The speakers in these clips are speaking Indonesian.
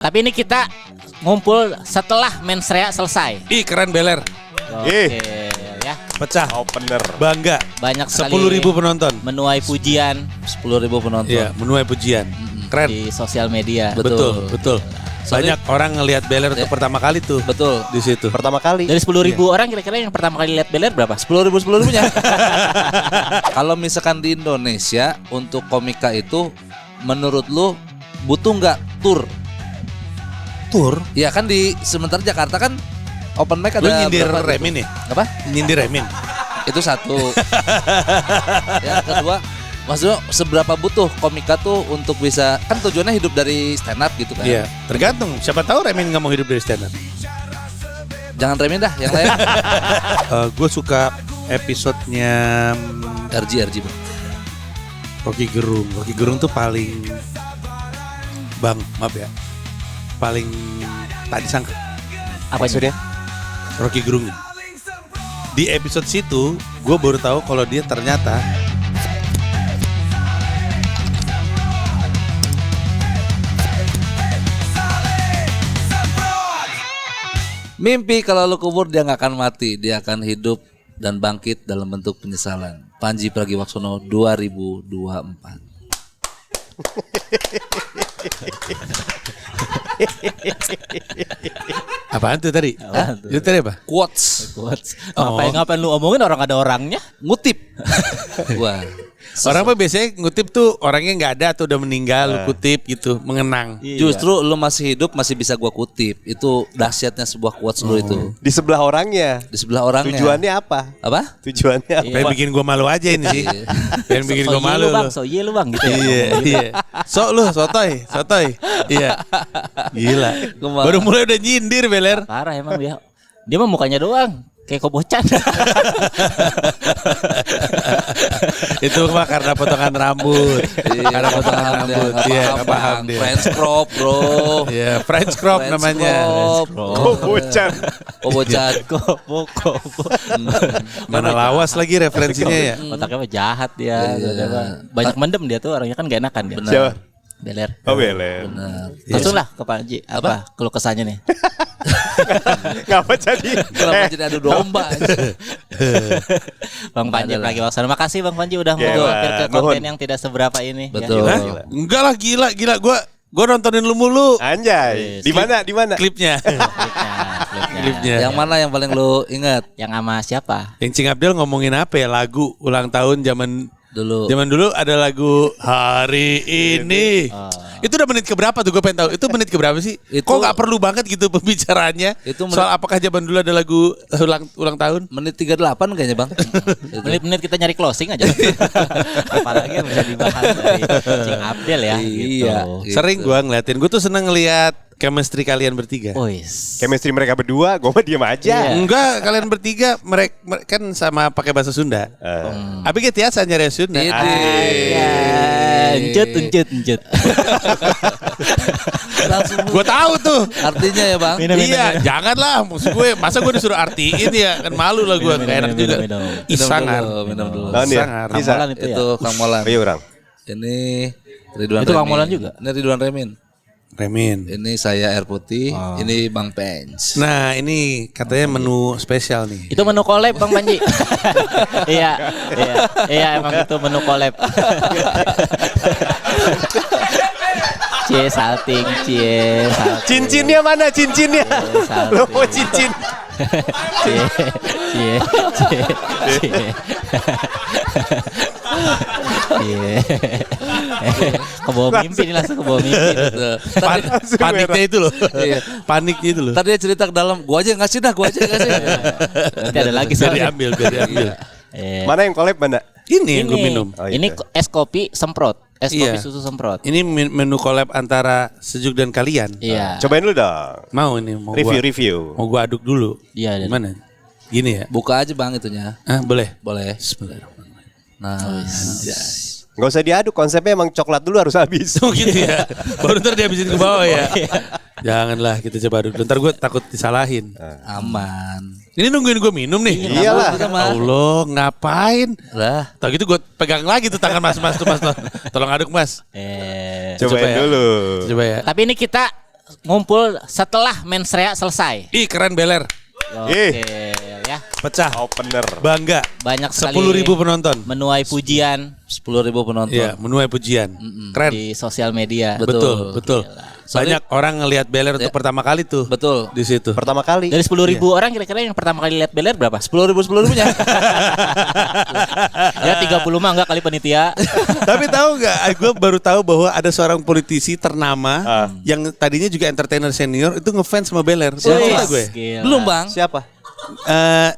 Tapi ini kita ngumpul setelah mensrea selesai. Ih keren Beler. Oke ya. Pecah. Opener. Bangga. Banyak sekali 10.000 penonton. menuai pujian 10.000 penonton. Iya, menuai pujian. Keren. di sosial media. Betul. Banyak orang ngelihat Beler untuk pertama kali tuh. Betul. Di situ. Pertama kali. Dari 10.000 orang kira-kira yang pertama kali lihat Beler berapa? 10.000-10.000-nya. Kalau misalkan di Indonesia untuk komika itu menurut lu butuh nggak tur? Tur. Ya kan di sementara Jakarta kan open mic Lu ada nyindir berapa Remin gitu? ya? Apa? Nyindir Remin. Itu satu. Yang kedua, maksudnya seberapa butuh komika tuh untuk bisa, kan tujuannya hidup dari stand up gitu kan? Iya, tergantung. Siapa tahu Remin nggak mau hidup dari stand up. Jangan Remin dah, yang lain. Gue suka episodenya RG Bang. Rocky Gerung. Rocky Gerung tuh paling maaf ya, paling tak disangka. Apa itu dia? Rocky Gerung. Di episode situ, gue baru tahu kalau dia ternyata Mimpi kalau lu kubur dia nggak akan mati, dia akan hidup dan bangkit dalam bentuk penyesalan. Panji Pragiwaksono 2024. apaan tuh tadi? Itu tadi apa? Quotes. Ngapain lu omongin orang ada orangnya? Ngutip. Wah. Orang mah biasanya ngutip tuh orangnya nggak ada atau udah meninggal, lu kutip gitu, mengenang. Justru lu masih hidup masih bisa gua kutip. Itu dahsyatnya sebuah quotes lu itu. Di sebelah orangnya. Di sebelah orangnya. Tujuannya apa? Apa? Tujuannya apa? Pengen bikin gua malu aja ini sih. Pengen bikin gua malu. So lu bang gitu ya. Iya. Sok lu, sotoy. Iya. Gila. Gua Baru mulai udah nyindir Beler. Parah emang dia. Dia mah mukanya doang kayak kobocan. Itu mah karena potongan rambut. Karena potongan rambut. Iya, nggak paham dia. French crop, bro. Iya, French crop namanya. Kobocan. Kobocan. Kobo. Mana lawas lagi referensinya ya. Otaknya mah jahat dia. Banyak mendem dia tuh orangnya kan gak enakan dia. Siapa? Beler. Oh Beler. Benar. Langsung lah ke Panji. Apa keluh kesahnya nih? Ngapa jadi? Kenapa jadi adu domba? Bang Panji Pragiwaksono. Makasih Bang Panji udah mau Ya, mampir ke konten nuhun. yang tidak seberapa ini. Betul. Ya, Hah? Enggak lah, gila. Gua nontonin lu mulu Anjay. Di mana? klipnya. Klipnya. Yang mana yang paling lu ingat Yang sama siapa? Yang Cing Abdel ngomongin apa ya? Lagu ulang tahun zaman dulu? dulu ada lagu Hari Ini. Itu udah menit keberapa tuh gue pengen tahu. Itu menit keberapa sih? Itu- Kok nggak perlu banget gitu pembicaraannya? Itu Soal apakah zaman dulu ada lagu ulang tahun? Menit 38 kayaknya Bang. Itu. Menit-menit kita nyari closing aja. Apalagi yang bisa dibahas dari Cing Abdel ya. Iya. Gitu. Sering gue ngeliatin. Gue tuh seneng ngeliat chemistry kalian bertiga. Wis. Chemistry mereka berdua, gue mah diem aja. Enggak, kalian bertiga mereka kan sama pakai bahasa Sunda. Tapi kita tiasa nyari Sunda. Encut. Langsung Gue tahu tuh. artinya ya Bang. Iya, janganlah. Maksud gue, masa gue disuruh artiin ya, kan malu lah gue, gak enak juga. Isangar. Minum dulu. Nah, nih ya. Sangar. Bisa. Molan itu ya. Itu Kang Molan. Iya orang. Ini Ridwan Itu Kang Remin. Molan juga? Ini Ridwan Remin. Remin. Ini saya Air Putih. Ini Bang Pens. Nah, ini katanya menu spesial nih. Itu menu collab Bang Panji. Iya emang itu menu collab. Salting. Cincinnya mana cincinnya? salting. Lo mau cincin? Cie. Kebawa mimpi nih langsung kebawa mimpi. Paniknya itu loh. Iya. Paniknya itu loh. Tadi dia cerita ke dalam, gua aja yang ngasih dah, gua aja yang ngasih. Nanti ada lagi Biar soalnya. diambil. Mana yang collab mana? Ini yang gue minum. Oh, Ini itu. es kopi semprot. Es kopi Iya. susu semprot. Ini menu collab antara Sejuk dan kalian. Iya. Cobain dulu dong. Mau ini, mau Review. Mau gua aduk dulu. Iya. Gimana? Gini ya? Buka aja Bang itunya. Boleh? Boleh. Bismillahirrahmanirrahim. Nah, Gak usah diaduk, konsepnya emang coklat dulu harus habis. Oh gitu ya. Baru ntar dihabisin ke bawah ya. Janganlah kita coba aduk. Ntar gue takut disalahin. aman. Ini nungguin gue minum nih. Iyalah. Allah, ngapain? Lah, Tahu gitu gue pegang lagi tuh tangan mas tuh mas. Tolong aduk mas. Cobain Coba ya. dulu. Coba ya. Tapi ini kita ngumpul setelah mens rea selesai. Ih keren Beler. Oke ya. Pecah. Opener. Bangga. Banyak sekali 10.000 penonton. menuai pujian 10.000 penonton. Iya, menuai pujian. Keren. di sosial media. Betul. Gila. Banyak orang ngelihat Beler untuk pertama kali tuh. Betul. Di situ. Pertama kali. Dari 10.000 orang kira-kira yang pertama kali lihat Beler berapa? 10.000-nya. Ya 30 mah enggak kali panitia. Tapi tahu nggak? Gue baru tahu bahwa ada seorang politisi ternama yang tadinya juga entertainer senior itu ngefans sama Beler. Cerita gue. Gila. Belum, Bang. Siapa?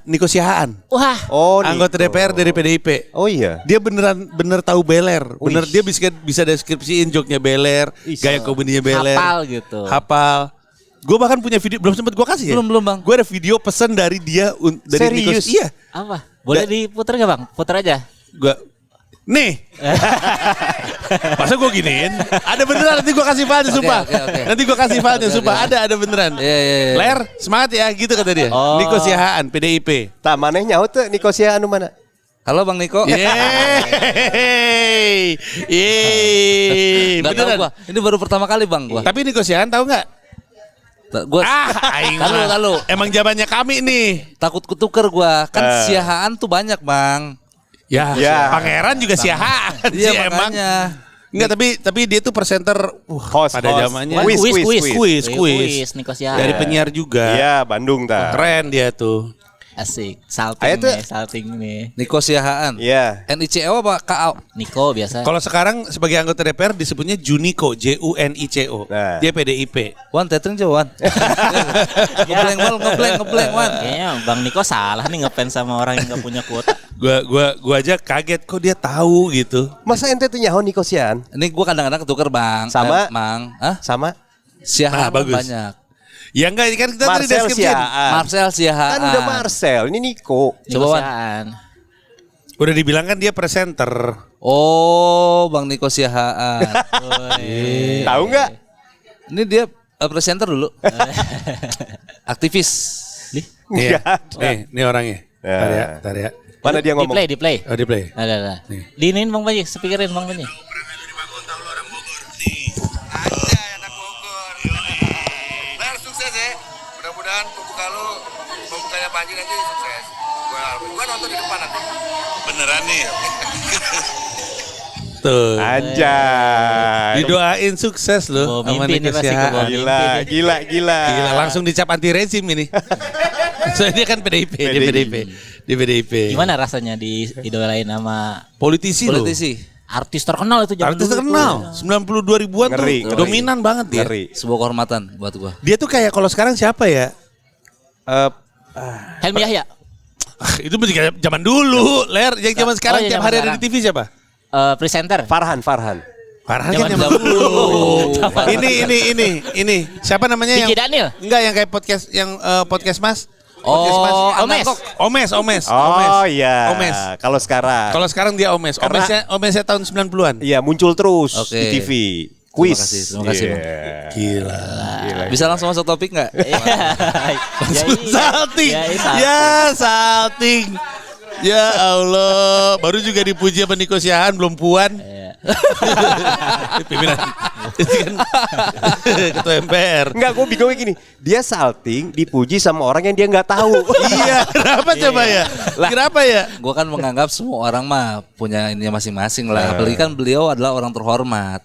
Niko Siahaan. Wah, Oh, Anggota Niko. DPR dari PDIP. Oh iya. Dia bener tahu Beler. Bener dia bisa deskripsiin joknya Beler, gaya komedinya Beler. hafal gitu. Hafal. Gue bahkan punya video belum sempat gue kasih ya. Belum, Bang. Gue ada video pesan dari dia dari Niko. Serius? Iya. Apa? Boleh diputar gak Bang? Putar aja. Gue nih. Masa gue giniin? Ada beneran nanti gue kasih filenya sumpah. Oke. Nanti gue kasih filenya sumpah. Ada beneran. Iya. Ler, semangat ya gitu kata dia. Oh. Niko Siahaan PDIP. Tak maneh nyaut tuh Niko Sia anu mana? Halo Bang Niko. Yeay. Yeay. Nggak tahu Beneran. gua. Ini baru pertama kali Bang gua. Tapi Niko Siahaan tahu nggak? Gua Aing Tahu. Emang zamannya kami nih. takut ketuker gua. Kan Siahaan tuh banyak, Bang. Ya, Pangeran juga Siahaan sih Iya emang. makanya. Enggak, tapi dia tuh presenter Host, pada host. zamannya. Quiz. Niko Siahaan. Dari penyiar juga. Iya, Bandung ta. Keren dia tuh. Asik. Ayo tuh. Salting nih. Niko Siahaan. Iya. NICO apa KAO? Niko biasa. Kalau sekarang sebagai anggota DPR disebutnya Juniko, JUNICO. Nah. Dia PDIP. Wan tetring aja Wan. ngebleng Wan. Kayaknya Bang Niko salah nih ngefans sama orang yang gak punya kuota. Gua aja kaget kok dia tahu gitu. Masa ente tuh nyaho Niko Siaan? Ini gua kadang-kadang ketuker Bang. Sama? Mang. Hah? Sama Siahaan bagus. banyak. Ya enggak kan kita tadi Marcel deskripsiin. Siaan. Marcel Siahaan. Kan udah Marcel, ini Niko. Niko Coba, Wan. Siahaan. Udah dibilang kan dia presenter. Oh, Bang Niko Siahaan. Tahu nggak? Ini dia presenter dulu. Aktivis. Iya. Enggak. Nih orangnya. Ya. Tar ya. Mana dia ngomong? Di play. Oh, di play. Ada. Nih. Diinin Bang Panji, speakerin Bang Panji. Ler sukses ya. Mudah-mudahan pembuka lu, pembukanya Panji nanti sukses. Gua nonton di depan nanti. Beneran nih. Tuh. Anjay. Didoain sukses loh Bawa sama mimpi Niko nih pasti, Siahaan. bawa mimpi. Gila. Gila, langsung dicap anti rezim ini. Soalnya dia kan PDIP, dia PDIP. Di PDIP. Gimana rasanya diidolain sama Politisi loh. Politisi. artis terkenal itu zaman Artis dulu terkenal. 92 ribuan Ngeri, tuh ngeri. dominan banget dia. Ngeri. Sebuah kehormatan buat gua. Dia tuh kayak kalau sekarang siapa ya? Helmi Yahya. Itu masih kayak zaman dulu, Ler. Yang zaman sekarang iya, tiap zaman hari ada sekarang. di TV siapa? Presenter. Farhan. Farhan kan Zaman zaman dahulu. dulu. Zaman Ini. Siapa namanya yang Diki Daniel. Enggak yang kayak podcast podcast Mas. Oh, Podcast Mas. Omes. Omes. Oh iya. Omes. Kalau sekarang. Kalau sekarang dia Omes. Karena- Omesnya tahun 90-an. Iya muncul terus Oke. di TV. Quiz. Terima kasih, Bang. Iya. Gila. Bisa langsung masuk topik nggak? Salting. Salting. Ya Allah, baru juga dipuji sama Niko Siahaan belum puan. Pimpinan itu kan ketua MPR. Enggak, gue bingungnya gini. Dia salting, dipuji sama orang yang dia nggak tahu. Iya, kenapa coba ya? Kenapa ya? Gua kan menganggap semua orang mah punya ininya masing-masing lah. Apalagi kan beliau adalah orang terhormat.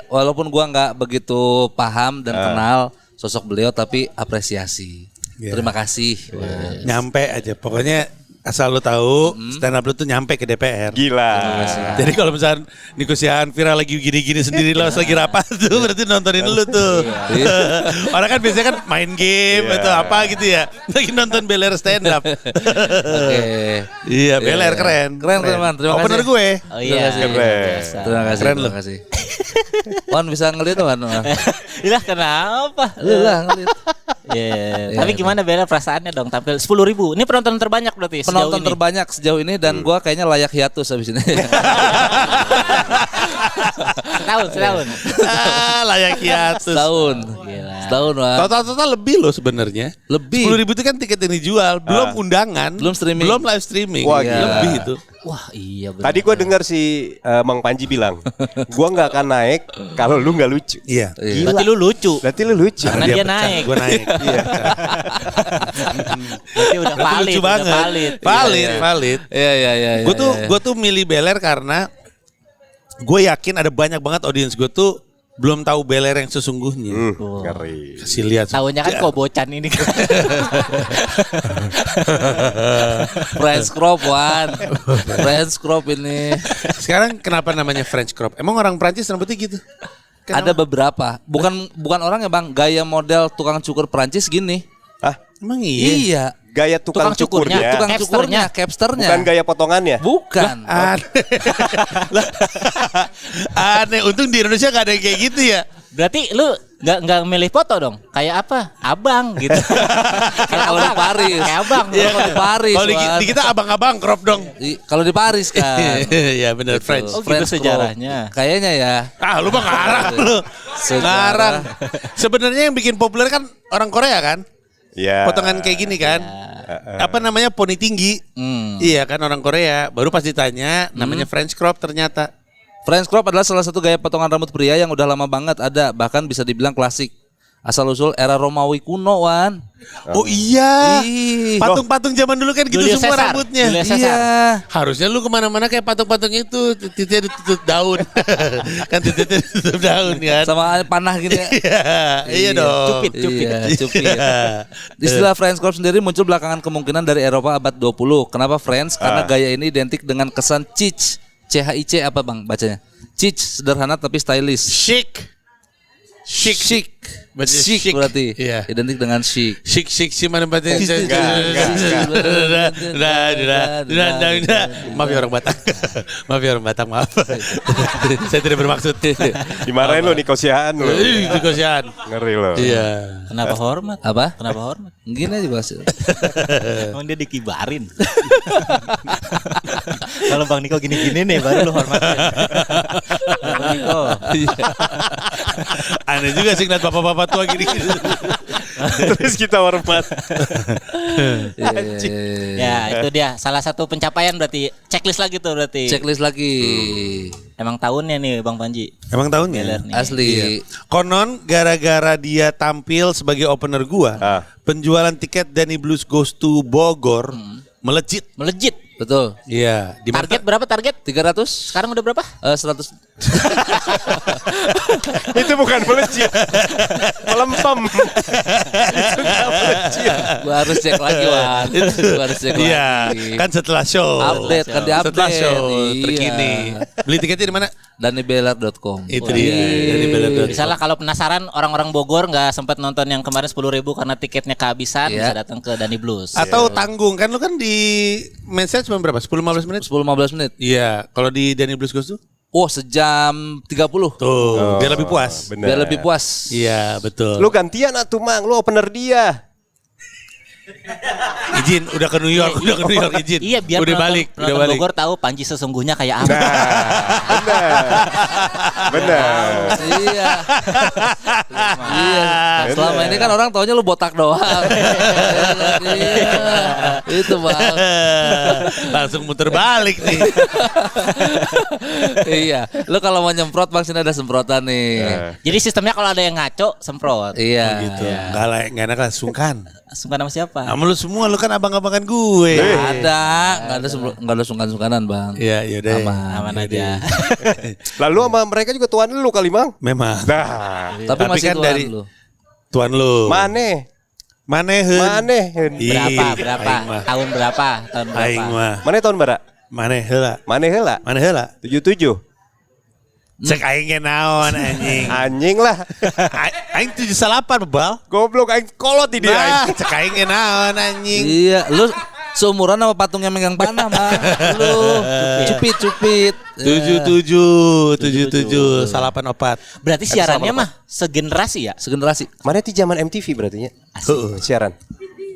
Walaupun gua nggak begitu paham dan kenal sosok beliau, tapi apresiasi. Terima kasih. Nyampe aja, pokoknya asal lu tahu stand up lu tuh nyampe ke DPR. Gila. Jadi kalau misalnya Niko Siahaan viral lagi gini-gini sendiri lagi rapat tuh berarti nontonin lu tuh. Orang kan biasanya kan main game atau apa gitu ya. Lagi nonton Beler stand up. Oke. Iya, Beler keren. Keren, Man. Terima kasih. Opener gue. Oh iya. Keren. Biasa. Terima kasih. Keren terima lu. kasih. Wan bisa ngeliat Wan? Ilah kenapa? Lu lah ngeliat. Iya. Tapi gimana Bella perasaannya dong tampil 10.000. Ini penonton terbanyak berarti Penonton sejauh ini. terbanyak sejauh ini dan gua kayaknya layak hiatus habis ini. Setahun. Layak hiatus. Setahun. Gila. Setahun, Wan. Total lebih loh sebenarnya. Lebih. 10.000 itu kan tiket yang dijual, belum undangan, Belum streaming. belum live streaming. Wah, Iya. gila. Lebih itu. Wah iya benar. Tadi gue dengar si Mang Panji bilang, gue nggak akan naik kalau lu nggak lucu. Iya. Berarti lu lucu. Berarti lu lucu. Karena dia naik. Gue naik. Iya. Berarti udah valid. Lucu Udah banget. valid. Valid. Iya. Gue tuh milih Beler karena gue yakin ada banyak banget audiens gue tuh belum tahu Beler yang sesungguhnya. Ngeri. Kasih lihat. Tahunya kan Kobocan ini kan. French crop Wan. French crop ini. Sekarang kenapa namanya French crop? Emang orang Prancis rambutnya gitu? Ada beberapa. Bukan orang ya Bang, gaya model tukang cukur Prancis gini. Ah, Emang iya? Iya. gaya tukang cukurnya. Tukang cukurnya, capsternya. Bukan gaya potongannya. Bukan. Aneh. Aneh. Untung di Indonesia gak ada yang kayak gitu ya. Berarti lu nggak milih foto dong? Kayak apa? Abang gitu. Kayak Kalau di Paris. Kayak abang. Kalau di Paris. Kalau di kita abang-abang crop dong. Kalau di Paris kan. Iya benar French. Oh, gitu sejarahnya. Kayaknya ya. Ah lu mah ngarang lu. Ngarang. Sebenarnya yang bikin populer kan orang Korea kan? Iya. Potongan kayak gini kan? Apa namanya poni tinggi? Iya kan orang Korea. Baru pas ditanya namanya French crop ternyata. French crop adalah salah satu gaya potongan rambut pria yang udah lama banget ada, bahkan bisa dibilang klasik. Asal usul era Romawi kuno, Wan. Oh iya. Ih. Patung-patung zaman dulu kan gitu Julius semua Caesar. rambutnya. Julius Caesar. Iya. Harusnya lu kemana-mana kayak patung-patung itu, titiknya ditutup daun. Kan titiknya ditutup daun kan. Sama panah gitu ya. Iya dong. Cupid. Iya, cupid. Iya. Istilah French crop sendiri muncul belakangan kemungkinan dari Eropa abad 20. Kenapa French? Karena gaya ini identik dengan kesan chic. CHIC apa Bang bacanya? Chic, sederhana tapi stylish. Chic. Chic. Berarti Chic chic. berarti. Iya. Identik dengan chic. Sik sih mana batin. Maaf ya orang Batak. Maaf ya orang Batak, maaf. Saya tidak bermaksud. Dimarahin lo Nikosiaan lo. Di kosian. Ngeri lo. Iya. Kenapa hormat? Apa? Kenapa hormat? Gini aja bahas. Emang dia dikibarin. Kalau Bang Niko gini-gini nih baru lu hormatin. Bang Niko. Aneh juga sih ngeliat bapak-bapak tua gini-gini. Terus kita hormat. Ya itu dia salah satu pencapaian berarti checklist lagi tuh berarti. Checklist lagi. Emang tahunnya nih Bang Panji. Emang tahunnya? Beler nih. Asli. Konon gara-gara dia tampil sebagai opener gua, penjualan tiket Danny Blues Goes to Bogor melejit. Melejit. Betul. Iya, di Target berapa target? 300? Sekarang udah berapa? 100. Itu bukan melejit. Melempem. Itu nggak melejit. Gua harus cek lagi, Wan. Gua harus cek Iya, lagi. kan setelah show. Update, kan di-update. Setelah show Iya. terkini. Beli tiketnya di mana? Danibelar.com. Itu dia. Dari Beler. Misalnya kalau penasaran orang-orang Bogor nggak sempat nonton yang kemarin 10.000 karena tiketnya kehabisan Iya. bisa datang ke Dani Blues. Atau tanggung kan lu kan di message cuma berapa? 10-15 menit? 10-15 menit. Iya, kalau di Danny Blues Goes tuh? Oh, sejam 30. Tuh, biar lebih puas. Bener. Biar lebih puas. Iya, betul. Lu gantian atuh Mang, lu opener dia. Izin, udah ke New York, izin. Iya biar udah penonton- balik, penonton udah balik. Bogor tahu Panji sesungguhnya kayak apa. Bener. Iya. Iya. Selama ini kan orang taunya lu botak doang. Iya. Itu Bang. Langsung muter balik nih. Iya. Lu kalau mau nyemprot Bang sini ada semprotan nih. Jadi sistemnya kalau ada yang ngaco semprot. Iya. Gitu. Enggak lah, enggak enak lah, sungkan. Sungkan sama siapa? Sama lu semua, lu kan abang-abangan gue. Nggak ada sungkan-sungkanan Bang. Iya, yaudah. Aman aja. Lalu sama mereka juga tuan lu kali Mang. Memang. Nah, Tapi Tapi masih kan tuan dari- lu. Tuan lu. maneh. Manehen. Manehen. Berapa? Aing mah. Tahun berapa? Tahun berapa? Aing mah. Maneh tahun bara? Maneh heula. Maneh heula? Maneh heula. 77. Cek aing ge naon anjing. Anjing lah. Aing 78 bebal. Goblok aing kolot di dia. Nah, cek aing ge naon anjing. Iya, lu seumuran sama patung yang megang panah mah. Lu cupit. 77 salapan opat. Berarti siarannya mah segenerasi ya? Segenerasi. Maneh ti zaman MTV berarti nya. Siaran.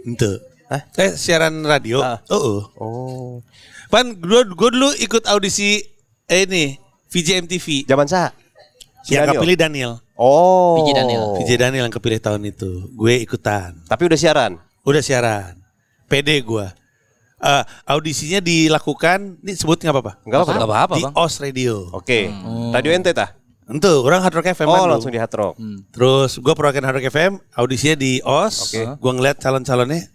Ente. Siaran radio. Oh. Pan gua dulu ikut audisi ini VJ MTV. Zaman saha? Yang Daniel? kepilih Daniel. Oh. VJ Daniel. VJ Daniel yang kepilih tahun itu. Gue ikutan. Tapi udah siaran. Udah siaran. PD gua. Audisinya dilakukan, ini sebut nggak apa-apa? Enggak apa-apa. Enggak apa-apa, Di Bang. OS Radio. Oke. Radio ente tah? Itu orang Hard Rock FM. Oh, Bandung. langsung di Hard Rock. Terus gue perwakilan Hard Rock FM, audisinya di OS. Oke. Gue ngeliat calon-calonnya,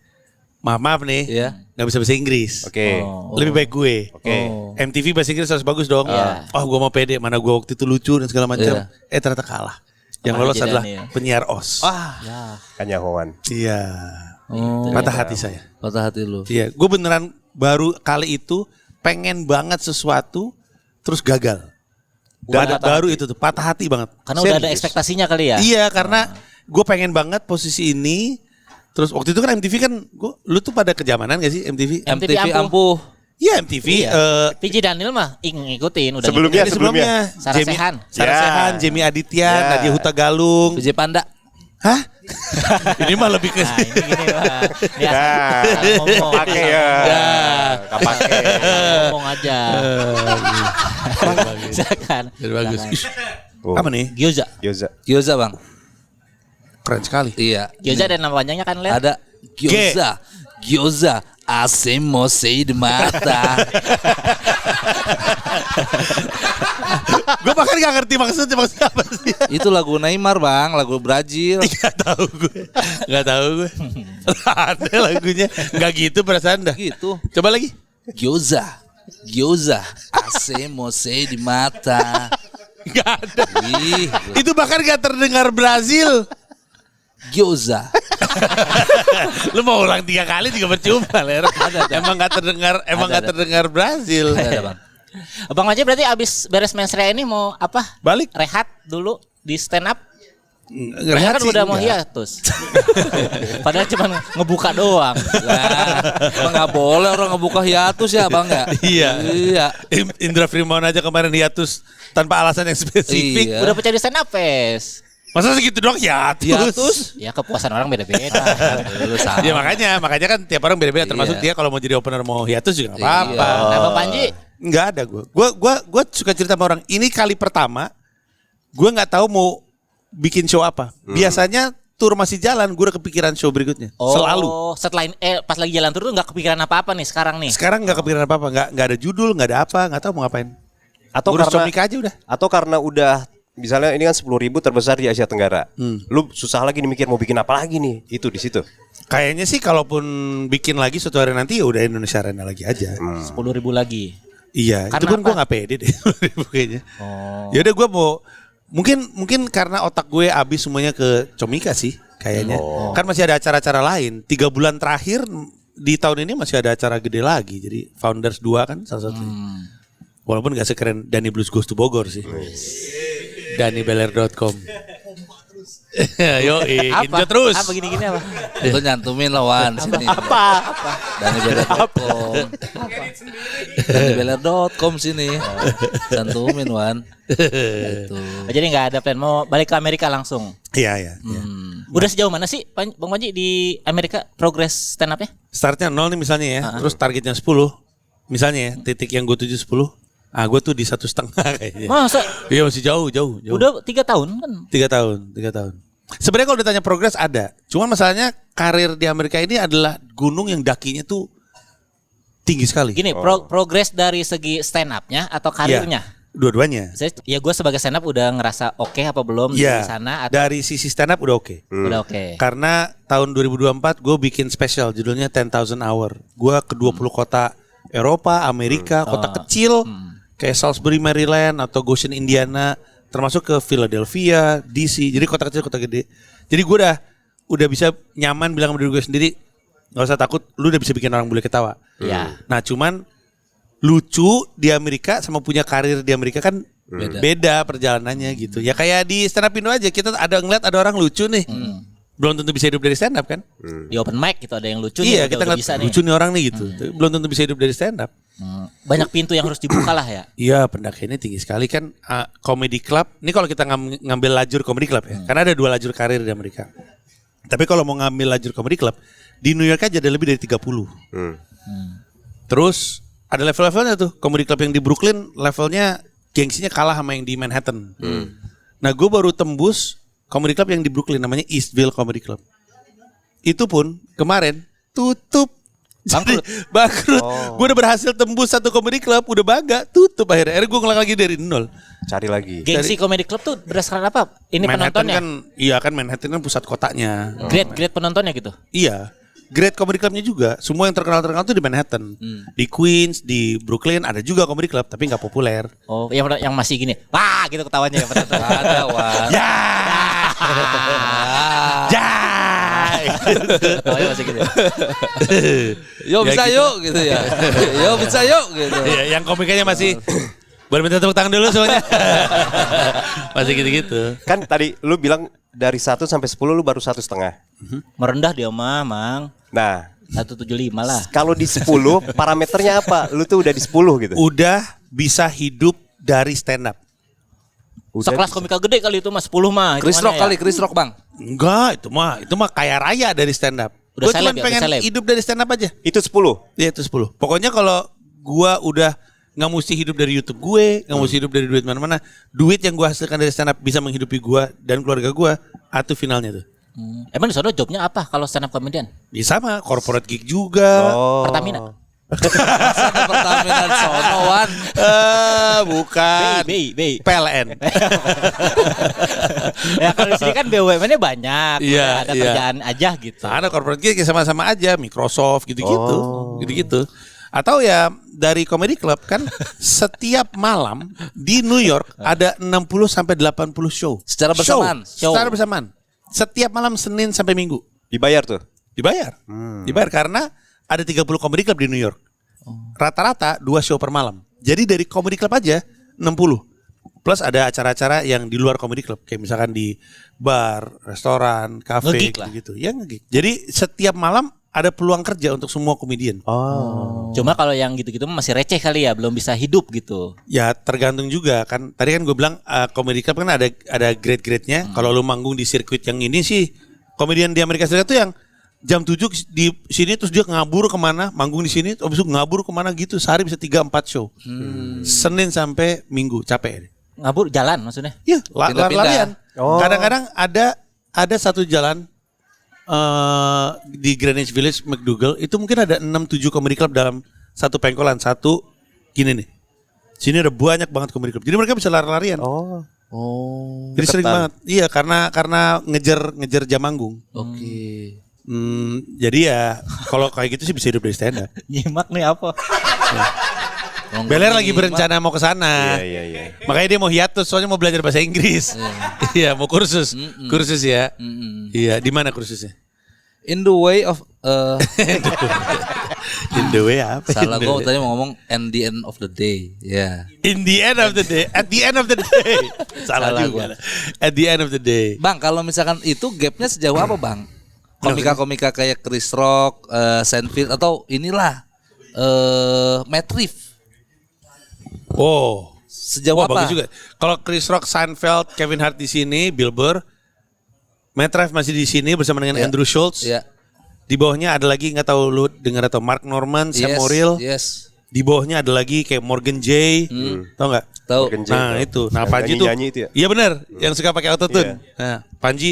maaf nih, Iya. nggak bisa bahasa Inggris. Oke. Lebih baik gue. Oke. MTV bahasa Inggris harus bagus dong. Iya. Oh, gue mau pede, mana gue waktu itu lucu dan segala macam. Iya. Ternyata kalah. Yang Sama lolos Haji adalah Daniel. penyiar OS. Kanyahoan. Iya. Patah hati saya. Patah hati lu. Iya, gue beneran baru kali itu pengen banget sesuatu, terus gagal. Baru itu tuh patah hati banget. Karena udah ada Serius. ekspektasinya kali ya. Iya, karena gue pengen banget posisi ini. Terus waktu itu kan MTV kan, lu tuh pada kejamanan gak sih MTV? MTV MTV ampuh. ampuh. Iya MTV. PJ Daniel mah ngikutin udah Sebelumnya, ngikutin. sebelumnya. Sarah Sehan. Sarah Ya. Sehan, Jamie Aditya, Ya. Nadia Hutagalung. PJ Panda. Hah? Ini mah lebih ke Nah ini gini Pak. Dia Ya. ngomong. Pakai ya. Enggak pakai. Ngomong aja. Silakan. bagus. Silakan. Ih, Oh. apa nih? Gyoza. Gyoza. Gyoza, Bang. Keren sekali. Iya. Gyoza ada nama panjangnya kan, Len? Ada gyoza. Gyoza. Asemose de mata. Gue bahkan gak ngerti maksudnya apa sih. Itu lagu Neymar, Bang, lagu Brazil. Gak tahu gue. Gak tahu gue. Ada lagunya. Gak gitu perasaan dah. Gitu. Coba lagi. Gyoza. Gyoza. Asemose de mata. Gak ada. Ih, Itu bahkan gak terdengar Brazil. gyoza. Lu mau ulang 3 kali juga percuma, Ler. Emang gak terdengar, Ada. terdengar Brazil. Ada, Bang. Bang Maji berarti abis beres mensrea ini mau apa? Balik. Rehat dulu di stand up. Rehat Kan sih udah mau enggak. hiatus. Padahal cuma ngebuka doang. Lah, emang nggak boleh orang ngebuka hiatus ya, Bang ya? Iya. Iya. Indra Frimawan aja kemarin hiatus tanpa alasan yang spesifik. Iya. Udah pecah di stand up fest. Masa segitu doang hiatus? Hiatus? Ya kepuasan orang beda-beda. Lu salah. Ya makanya kan tiap orang beda-beda. Termasuk Iya. dia kalau mau jadi opener mau hiatus juga nggak apa-apa. Nah, Bang Panji, Nggak ada gue. Gue suka cerita sama orang. Ini kali pertama gue nggak tahu mau bikin show apa. Biasanya tour masih jalan, gue udah kepikiran show berikutnya. Selalu. Setelah pas lagi jalan tur tuh nggak kepikiran apa-apa nih sekarang nih. Sekarang nggak kepikiran apa-apa. Nggak ada judul, nggak ada apa, nggak tahu mau ngapain. Atau Urus karena Comika aja udah. Atau karena udah misalnya ini kan 10.000 terbesar di Asia Tenggara. Lu susah lagi nih mikir mau bikin apa lagi nih. Itu di situ. Kayaknya sih kalaupun bikin lagi suatu hari nanti ya udah Indonesia Arena lagi aja. 10.000 lagi. Iya, itu Karena pun gue apa? nggak pede deh kayaknya. Ya udah gue mau mungkin karena otak gue habis semuanya ke Comika sih kayaknya. Kan masih ada acara-acara lain. 3 bulan terakhir di tahun ini masih ada acara gede lagi. Jadi Founders 2 kan salah satunya. Walaupun gak sekeren Danny Blues Goes to Bogor sih. DannyBeler.com. Yo, Apa? terus. Apa gini-gini apa? Itu nyantumin lawan sini. Apa? DaniBeler.com. DaniBeler.com sini. Cantumin, Wan. Gitu. Jadi nggak ada plan mau balik ke Amerika langsung. Iya, iya. iya. Udah sejauh mana sih Bang Panji di Amerika progres stand up-nya? Startnya 0 nih misalnya ya, terus targetnya 10. Misalnya ya, titik yang gue tuju 10. Ah, gue tuh di 1,5 kayaknya. Masa Iya masih jauh. udah 3 tahun kan? 3 tahun. Sebenarnya kalau ditanya progres ada. Cuman masalahnya karir di Amerika ini adalah gunung yang dakinya tuh tinggi sekali. Gini, progres dari segi stand up-nya atau karirnya? Iya, dua-duanya. Ya gue sebagai stand up udah ngerasa oke apa belum di Iya. sana atau Dari sisi stand up udah oke. udah oke. Karena tahun 2024 gue bikin spesial judulnya 10,000 Hour. Gue ke 20 kota Eropa, Amerika, kota kecil kayak Salisbury, Maryland atau Goshen, Indiana, termasuk ke Philadelphia, DC. Jadi kota kecil, kota gede. Jadi gue udah bisa nyaman bilang sama diri gue sendiri, nggak usah takut, lu udah bisa bikin orang boleh ketawa. Iya. Nah cuman lucu di Amerika sama punya karir di Amerika kan beda perjalanannya gitu. Ya kayak di stand up Indo aja, kita ngeliat ada orang lucu nih. Belum tentu bisa hidup dari stand up kan? Di open mic gitu ada yang lucu Iya, nih, kita udah ngeliat bisa lucu nih. nih orang nih gitu. Belum tentu bisa hidup dari stand up. Banyak pintu yang harus dibuka lah ya. Iya, pendakiannya tinggi sekali kan. Comedy club, ini kalau kita ngambil lajur comedy club ya. Karena ada 2 lajur karir di Amerika. Tapi kalau mau ngambil lajur comedy club, di New York aja ada lebih dari 30. Terus ada level-levelnya tuh. Comedy club yang di Brooklyn levelnya gengsinya kalah sama yang di Manhattan. Nah, gue baru tembus comedy club yang di Brooklyn namanya Eastville Comedy Club. Itu pun kemarin tutup Jadi bangkrut. Gue udah berhasil tembus satu comedy club, udah bangga, tutup akhirnya. Akhirnya gue ngulang lagi dari nol. Cari lagi. Gengsi Comedy Club tuh berdasarkan apa? Ini Manhattan penontonnya? kan, iya kan Manhattan kan pusat kotanya. Grade penontonnya gitu? Iya. Great comedy clubnya juga. Semua yang terkenal tuh di Manhattan. Di Queens, di Brooklyn ada juga comedy club tapi nggak populer. Oh, yang masih gini. Wah, gitu ketawanya ya penonton. Ada, Wan. Ya. Ya. Ketawanya masih gitu. Yo bisa gitu. yuk gitu ya. Yo bisa yuk gitu. Ya, yang komikanya masih boleh minta tepuk tangan dulu soalnya. Masih gitu-gitu. Kan tadi lu bilang dari 1 sampai 10 lu baru 1,5. Merendah dia mah, Mang. Nah, 175 lah. kalau di 10 parameternya apa? Lu tuh udah di 10 gitu. Udah bisa hidup dari stand up. Sekelas komika gede kali itu mah 10 mah. Chris Rock hitungannya kali, Chris Rock Bang. Enggak, itu mah kaya raya dari stand up. Udah Gue cuma seleb ya, pengen udah seleb. hidup dari stand up aja. Itu 10. Iya itu 10. Pokoknya kalau gua udah nggak mesti hidup dari YouTube gue, nggak mesti hidup dari duit mana-mana. Duit yang gua hasilkan dari stand up bisa menghidupi gua dan keluarga gua. Itu finalnya tuh. Emang di sana jobnya apa kalau stand up comedian? Ya sama, corporate gig juga. Pertamina. Ada Pertamina sono Wan. Bukan. BI. PLN. Ya kalau di sini kan BUMN-nya banyak. Iya, Ada iya. kerjaan aja gitu. Ada corporate gig ya sama-sama aja, Microsoft gitu-gitu. Gitu-gitu. Atau ya dari comedy club kan setiap malam di New York ada 60 sampai 80 show. Secara bersamaan. Show. Secara bersamaan. Setiap malam Senin sampai Minggu. Dibayar tuh. Dibayar. Dibayar karena ada 30 comedy club di New York. Rata-rata 2 show per malam. Jadi dari comedy club aja 60. Plus ada acara-acara yang di luar comedy club. Kayak misalkan di bar, restoran, kafe Nge-gig lah. gitu. Ya nge-gig. Jadi setiap malam ada peluang kerja untuk semua komedian. Cuma kalau yang gitu-gitu masih receh kali ya, belum bisa hidup gitu. Ya tergantung juga kan. Tadi kan gue bilang comedy club kan ada grade-grade-nya. Kalau lu manggung di sirkuit yang ini sih komedian di Amerika Serikat tuh yang jam 7 di sini terus dia ngabur kemana, manggung di sini, habis itu ngabur kemana gitu. Sehari bisa 3-4 show. Senin sampai Minggu capek. Ngabur jalan maksudnya? Iya, Pindah-pindah. larian. Kadang-kadang ada satu jalan di Greenwich Village, McDougal, itu mungkin ada 6-7 comedy club dalam satu pengkolan. Satu gini nih. Sini ada banyak banget comedy club. Jadi mereka bisa lari-larian. Jadi sering banget. Iya, karena ngejar jam manggung. Oke. Jadi ya kalau kayak gitu sih bisa hidup dari stand up. Nyimak nih apa? Beler lagi berencana mau ke sana. Iya. Makanya dia mau hiatus soalnya mau belajar bahasa Inggris. Iya, mau kursus. Kursus ya. Iya, di mana kursusnya? In the way of In the way apa? salah In the gue way. tadi mau ngomong and the end of the day. Ya. In the end of the day. At the end of the day. Salah Salah juga. At the end of the day. Bang, kalau misalkan itu gapnya sejauh apa, Bang? Komika-komika kayak Chris Rock, Seinfeld atau inilah Matt Reeves. Oh. Sejauh Wah, apa? bagus juga. Kalau Chris Rock, Seinfeld, Kevin Hart di sini, Bill Burr, Matt Reeves masih di sini bersama dengan Ya. Andrew Schultz. Ya. Di bawahnya ada lagi nggak tahu lu dengar atau Mark Norman, Sam Morrill. Yes. Di bawahnya ada lagi kayak Morgan J. Tau nggak? Tahu. Morgan J. Nah tahu. itu. Nah Yang Panji tuh. nyanyi-nyanyi itu ya? Iya benar. Yang suka pakai autotune. Iya. Nah Panji.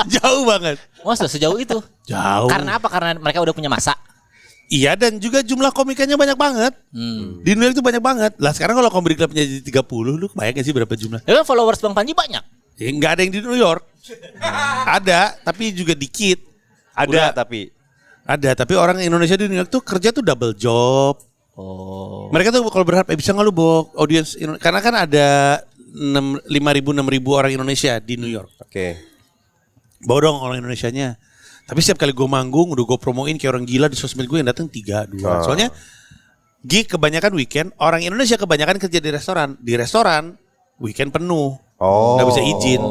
Jauh banget. Masa sejauh itu? Jauh. Karena apa? Karena mereka udah punya masa. Iya dan juga jumlah komikanya banyak banget. Di New York itu banyak banget. Lah sekarang kalau comedy clubnya jadi 30, lu kebayang gak sih berapa jumlah? Ya kan followers Bang Panji banyak. Ya nggak ada yang di New York. Ada, tapi juga dikit. Ada tapi Ada, tapi orang Indonesia di New York tuh kerja tuh double job. Oh. Mereka tuh kalau berharap bisa nggak lu bawa audiens karena kan ada 5.000 orang Indonesia di New York. oke. Bawa dong orang Indonesianya. Tapi setiap kali gue manggung udah gue promoin kayak orang gila di sosmed gue yang datang 3-2. Soalnya gig kebanyakan weekend, orang Indonesia kebanyakan kerja di restoran. Di restoran weekend penuh. Nggak bisa izin.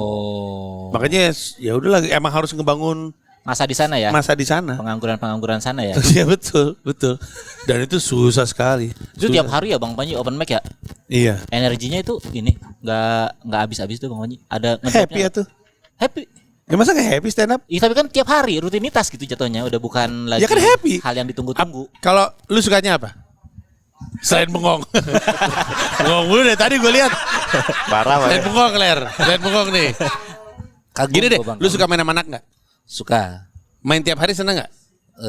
Makanya ya udahlah emang harus ngebangun Masa di sana ya? masa di sana. Pengangguran sana ya? Iya betul. Dan itu susah sekali. Itu tiap hari ya Bang Panji open mic ya? Iya. Energinya itu ini nggak habis-habis tuh Bang Panji. Ada Happy ngedropnya. ya tuh. Happy. Ya masa gak happy stand up? Iya tapi kan tiap hari rutinitas gitu jatuhnya, udah bukan lagi Ya kan happy. hal yang ditunggu-tunggu. Kalau lu sukanya apa? Selain bengong. Bengong dulu deh tadi gue lihat. Parah Selain banget. bengong Ler. Selain bengong nih. Kagum Gini deh, gua, Bang. lu suka main sama anak nggak? Suka. Main tiap hari seneng nggak?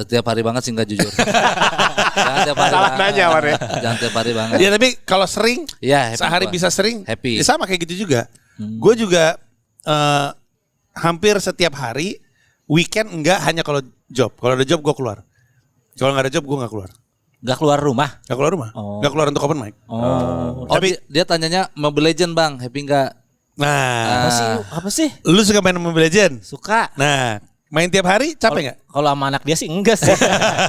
Tiap hari banget sih nggak jujur. Jangan tiap hari Salah banget. nanya, War, ya. Jangan tiap hari banget. Ya tapi kalau sering, Iya, happy sehari gua. bisa sering, Happy. ya sama kayak gitu juga. Gue juga hampir setiap hari, weekend enggak hanya kalau job. Kalau ada job gue keluar. Kalau nggak ada job gue nggak keluar. Gak keluar rumah. Nggak keluar rumah, nggak keluar untuk open mic. Oh, Tapi- dia tanyanya Mobile Legend bang, happy nggak? Nah, Apa sih? lu suka main Mobile Legend? Suka. Nah, main tiap hari capek nggak? Kalau sama anak dia sih enggak sih.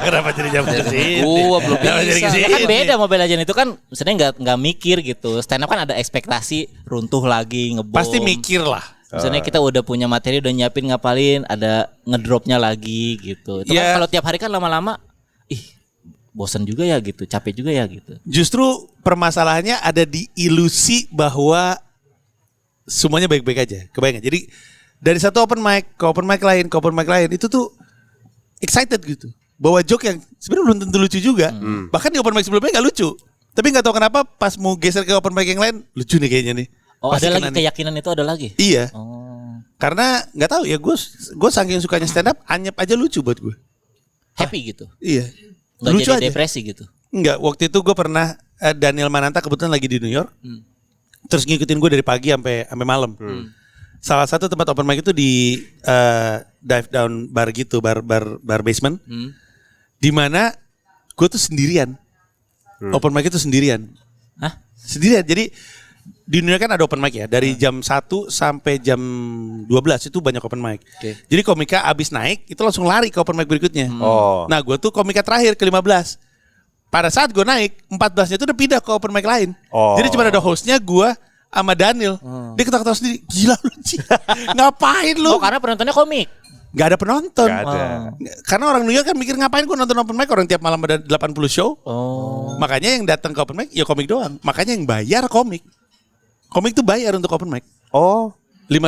Kenapa jadi jam ke sini? Gua belum Kenapa jadi bisa. ke Ya kan sini? beda Mobile Legend itu kan sebenarnya nggak mikir gitu. Stand up kan ada ekspektasi runtuh lagi ngebom. Pasti mikir lah. Misalnya kita udah punya materi udah nyiapin ngapalin, ada ngedropnya lagi gitu. Itu Ya. kan kalau tiap hari kan lama-lama, bosan juga ya gitu, capek juga ya gitu. Justru permasalahannya ada di ilusi bahwa semuanya baik-baik aja. Kebayang nggak? Jadi dari satu open mic ke open mic lain ke open mic lain itu tuh excited gitu. Bawa joke yang sebenarnya belum tentu lucu juga. Bahkan di open mic sebelumnya nggak lucu. Tapi nggak tahu kenapa pas mau geser ke open mic yang lain lucu nih kayaknya nih. Oh, Pasti ada lagi kena nih. keyakinan itu ada lagi. Iya. Oh. Karena nggak tahu ya gue saking sukanya stand up anyep aja lucu buat gue. Happy gitu. Iya. Nggak Lucu jadi aja. depresi gitu. Enggak, waktu itu gue pernah Daniel Mananta kebetulan lagi di New York. Terus ngikutin gue dari pagi sampai malam. Salah satu tempat open mic itu di dive down bar gitu, bar basement. Di mana gue tuh sendirian. Open mic itu sendirian. Hah? Sendirian. Jadi di New York kan ada open mic ya. Dari jam 1 sampai jam 12 itu banyak open mic. Oke. Jadi komika abis naik itu langsung lari ke open mic berikutnya. Oh. Nah gue tuh komika terakhir ke 15. Pada saat gue naik 14-nya itu udah pindah ke open mic lain. Oh. Jadi cuma ada hostnya gue sama Daniel. Dia ketawa-ketawa sendiri. Gila lu Ci. Ngapain lu? Oh, karena penontonnya komik. Gak ada penonton. Gak ada. Karena orang New York kan mikir ngapain gue nonton open mic. Orang tiap malam ada 80 show. Oh. Makanya yang datang ke open mic ya komik doang. Makanya yang bayar komik. Komik tuh bayar untuk open mic. Oh. $5.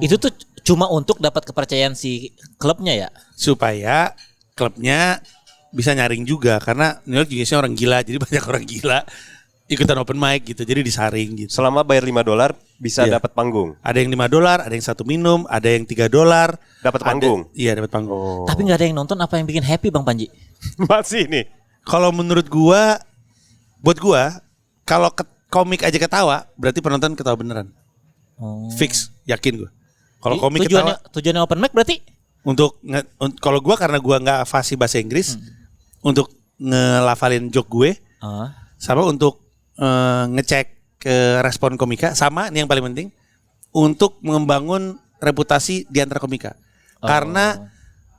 Itu tuh cuma untuk dapat kepercayaan si klubnya ya. Supaya klubnya bisa nyaring juga. Karena New York juga isinya orang gila. Jadi banyak orang gila ikutan open mic gitu. Jadi disaring gitu. Selama bayar $5 bisa Iya. dapat panggung. Ada yang $5, ada yang 1 minum, ada yang $3. Dapat panggung. Iya dapat panggung. Tapi nggak ada yang nonton, apa yang bikin happy Bang Panji? Masih nih. Kalau menurut gua, buat gua, kalau komik aja ketawa, berarti penonton ketawa beneran. Oh. Fix, yakin gua. Kalau komik tujuannya, ketawa, tujuannya open mic berarti? kalau gua karena gua nggak fasih bahasa Inggris, untuk ngelafalin joke gue, sama untuk ngecek ke respon komika, sama ini yang paling penting, untuk membangun reputasi di antara komika. Karena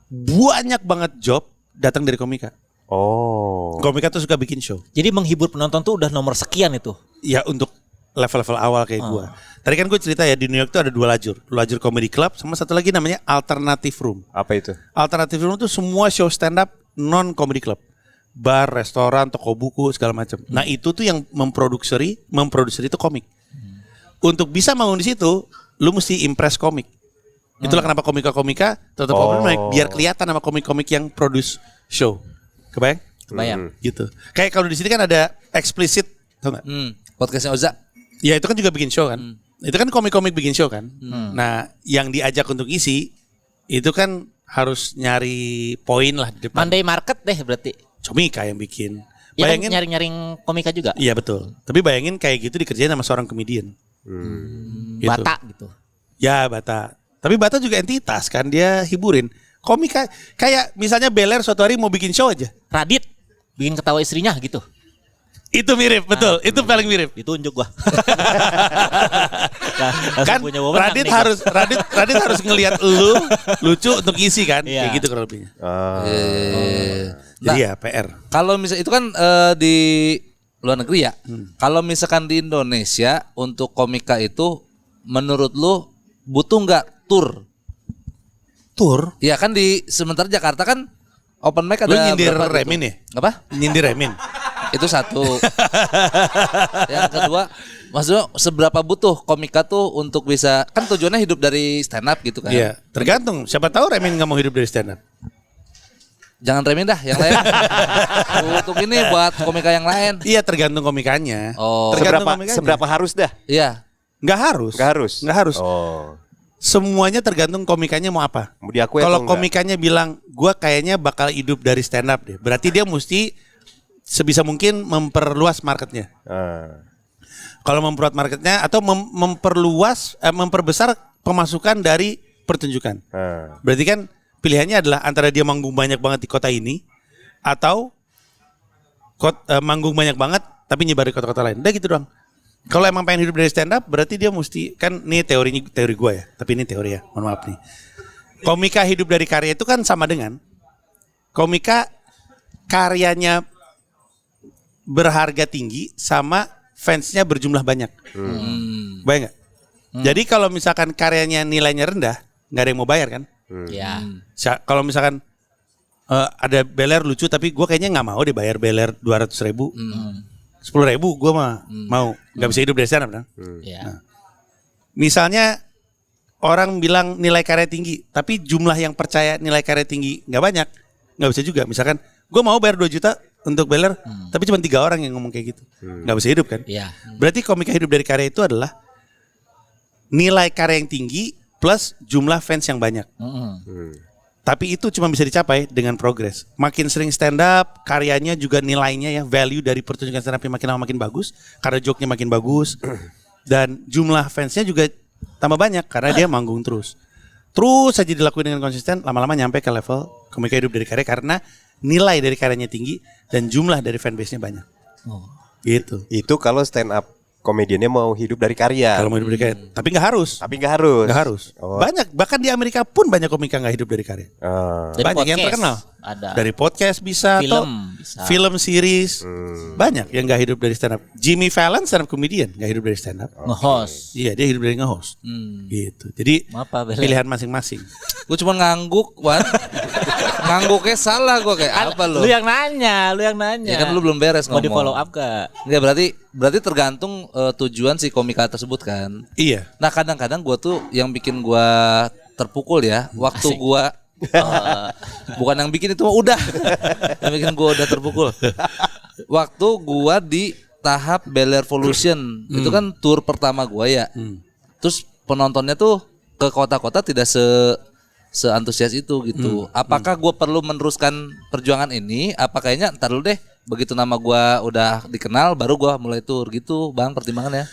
banyak banget job datang dari komika. Oh. Komika tuh suka bikin show. Jadi menghibur penonton tuh udah nomor sekian itu. Ya untuk level-level awal kayak gua. Tadi kan gue cerita ya di New York tuh ada 2 lajur. Lajur comedy club sama satu lagi namanya alternative room. Apa itu? Alternative room tuh semua show stand up non comedy club. Bar, restoran, toko buku segala macam. Nah, itu tuh yang memproduksi itu komik. Untuk bisa bangun di situ, lu mesti impress komik. Itulah kenapa komika-komika tetap open mic biar kelihatan sama komik-komik yang produce show. Kebayang? Kebayang. Gitu. Kayak kalau di sini kan ada explicit, tau nggak? Podcastnya Oza. Ya itu kan juga bikin show kan. Itu kan komik-komik bikin show kan. Nah, yang diajak untuk isi itu kan harus nyari poin lah di depan. Monday market deh berarti. Komika yang bikin. Ya kan Bayangin. nyaring-nyaring komika juga. Iya betul. Tapi bayangin kayak gitu dikerjain sama seorang komedian. Gitu. Bata gitu. Ya Bata. Tapi Bata juga entitas kan, dia hiburin. Komika kayak misalnya Beler suatu hari mau bikin show aja. Radit bikin ketawa istrinya gitu. Itu mirip, betul. Itu paling mirip. Ditunjuk gua. Kan Radit harus ngelihat lu lucu untuk isi kan. Iya. Kayak gitu kurang lebihnya. Nah, Jadi ya PR. kalau misalnya itu kan di luar negeri ya. Kalau misalkan di Indonesia untuk komika itu menurut lu butuh nggak tour? Tour. Ya kan di sementara Jakarta kan open mic ada Lu nyindir berapa gitu? Remin ya? Apa? Nyindir Remin. Itu satu. Yang kedua, maksudnya seberapa butuh komika tuh untuk bisa, kan tujuannya hidup dari stand up gitu kan? Iya, tergantung. Siapa tahu Remin nggak mau hidup dari stand up. Jangan Remin dah, yang lain. Untuk ini buat komika yang lain. Iya, tergantung komikanya. Oh. Tergantung Seberapa komikanya. seberapa harus dah? Iya. Nggak harus. Nggak harus. Nggak harus. Oh. Semuanya tergantung komikanya mau apa. Mau diakui Kalau atau enggak? komikanya bilang gue kayaknya bakal hidup dari stand up deh, berarti dia mesti sebisa mungkin memperluas marketnya. Kalau memperluas marketnya atau memperbesar pemasukan dari pertunjukan. Berarti kan pilihannya adalah antara dia manggung banyak banget di kota ini atau manggung banyak banget tapi nyebar di kota-kota lain. Udah gitu doang. Kalau emang pengen hidup dari stand up berarti dia mesti, kan ini teori gue ya, tapi ini teori ya, mohon maaf nih. Komika hidup dari karya itu kan sama dengan komika karyanya berharga tinggi sama fansnya berjumlah banyak. Bayang nggak? Jadi kalau misalkan karyanya nilainya rendah, nggak ada yang mau bayar kan? Ya. Kalau misalkan ada beler lucu tapi gue kayaknya nggak mau dibayar beler 200.000, 10.000 gue mah mau, nggak bisa hidup dari sana kan? Ya. Nah, misalnya orang bilang nilai karya tinggi, tapi jumlah yang percaya nilai karya tinggi nggak banyak, nggak bisa juga. Misalkan gue mau bayar 2 juta untuk beler, tapi cuma 3 orang yang ngomong kayak gitu, nggak bisa hidup kan? Iya. Berarti komika hidup dari karya itu adalah nilai karya yang tinggi plus jumlah fans yang banyak. Tapi itu cuma bisa dicapai dengan progres. Makin sering stand up, karyanya juga nilainya ya, value dari pertunjukan stand up makin lama makin bagus, karena joke-nya makin bagus, dan jumlah fansnya juga tambah banyak karena dia manggung terus. Terus saja dilakuin dengan konsisten, lama-lama nyampe ke level komika hidup dari karya karena nilai dari karyanya tinggi dan jumlah dari fanbase-nya banyak. Gitu. Itu kalau stand up komediannya mau hidup dari karya. Kalau mau hidup dari karya, tapi nggak harus. Tapi nggak harus. Nggak harus. Oh. Banyak, bahkan di Amerika pun banyak komika nggak hidup dari karya. Dari Banyak yang podcast terkenal. ada. Dari podcast bisa, Film atau bisa. film series. Banyak yang nggak hidup dari stand up. Jimmy Fallon stand up comedian nggak hidup dari stand up. Nge-host. Iya, dia hidup dari nge-host. Gitu. Jadi Apa, Bel? pilihan masing-masing. Gue cuma ngangguk, Wan. Ngangguknya salah gue kayak apa lo? Lu yang nanya. Ya kan lu belum beres Mau ngomong. di follow up gak? Enggak, berarti tergantung tujuan si komika tersebut kan. Iya. Nah kadang-kadang gue tuh yang bikin gue terpukul ya, waktu gue bukan yang bikin itu mah udah, yang bikin gue udah terpukul. Waktu gue di tahap Bel Revolution itu kan tour pertama gue ya, terus penontonnya tuh ke kota-kota tidak seantusias itu gitu. Apakah gue perlu meneruskan perjuangan ini? Apa kayaknya ntar dulu deh, begitu nama gue udah dikenal baru gue mulai tour gitu, bang, pertimbangannya.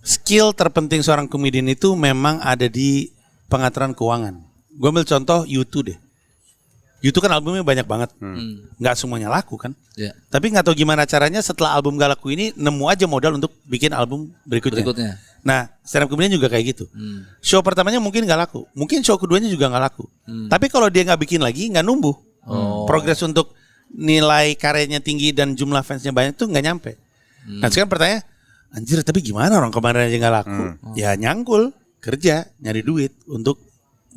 Skill terpenting seorang komedian itu memang ada di pengaturan keuangan. Gue ambil contoh U2 deh. U2 kan albumnya banyak banget, nggak semuanya laku kan. Ya. Tapi nggak tahu gimana caranya setelah album gak laku ini nemu aja modal untuk bikin album berikutnya. Nah, stand up comedian juga kayak gitu. Show pertamanya mungkin nggak laku, mungkin show keduanya juga nggak laku. Tapi kalau dia nggak bikin lagi, nggak numbuh. Progres untuk nilai karyanya tinggi dan jumlah fansnya banyak tuh nggak nyampe. Nah sekarang pertanyaan, anjir tapi gimana orang kemarin aja nggak laku? Ya nyangkul, kerja, nyari duit untuk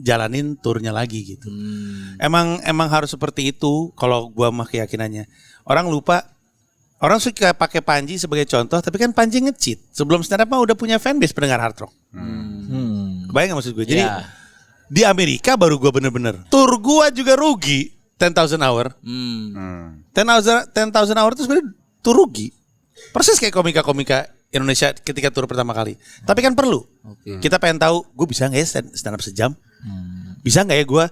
jalanin turnya lagi gitu. Emang harus seperti itu kalau gua mah keyakinannya. Orang suka pakai Panji sebagai contoh, tapi kan Panji nge-cheat. Sebelum stand up mah udah punya fanbase pendengar hard rock. Kebayang gak maksud gue? Jadi di Amerika baru gue bener-bener. Tur gue juga rugi 10,000 hour. 10,000 hour itu sebenarnya tur rugi. Persis kayak komika-komika Indonesia ketika tur pertama kali. Tapi kan perlu. Kita pengen tahu, gue bisa gak ya stand up sejam? Bisa gak ya gue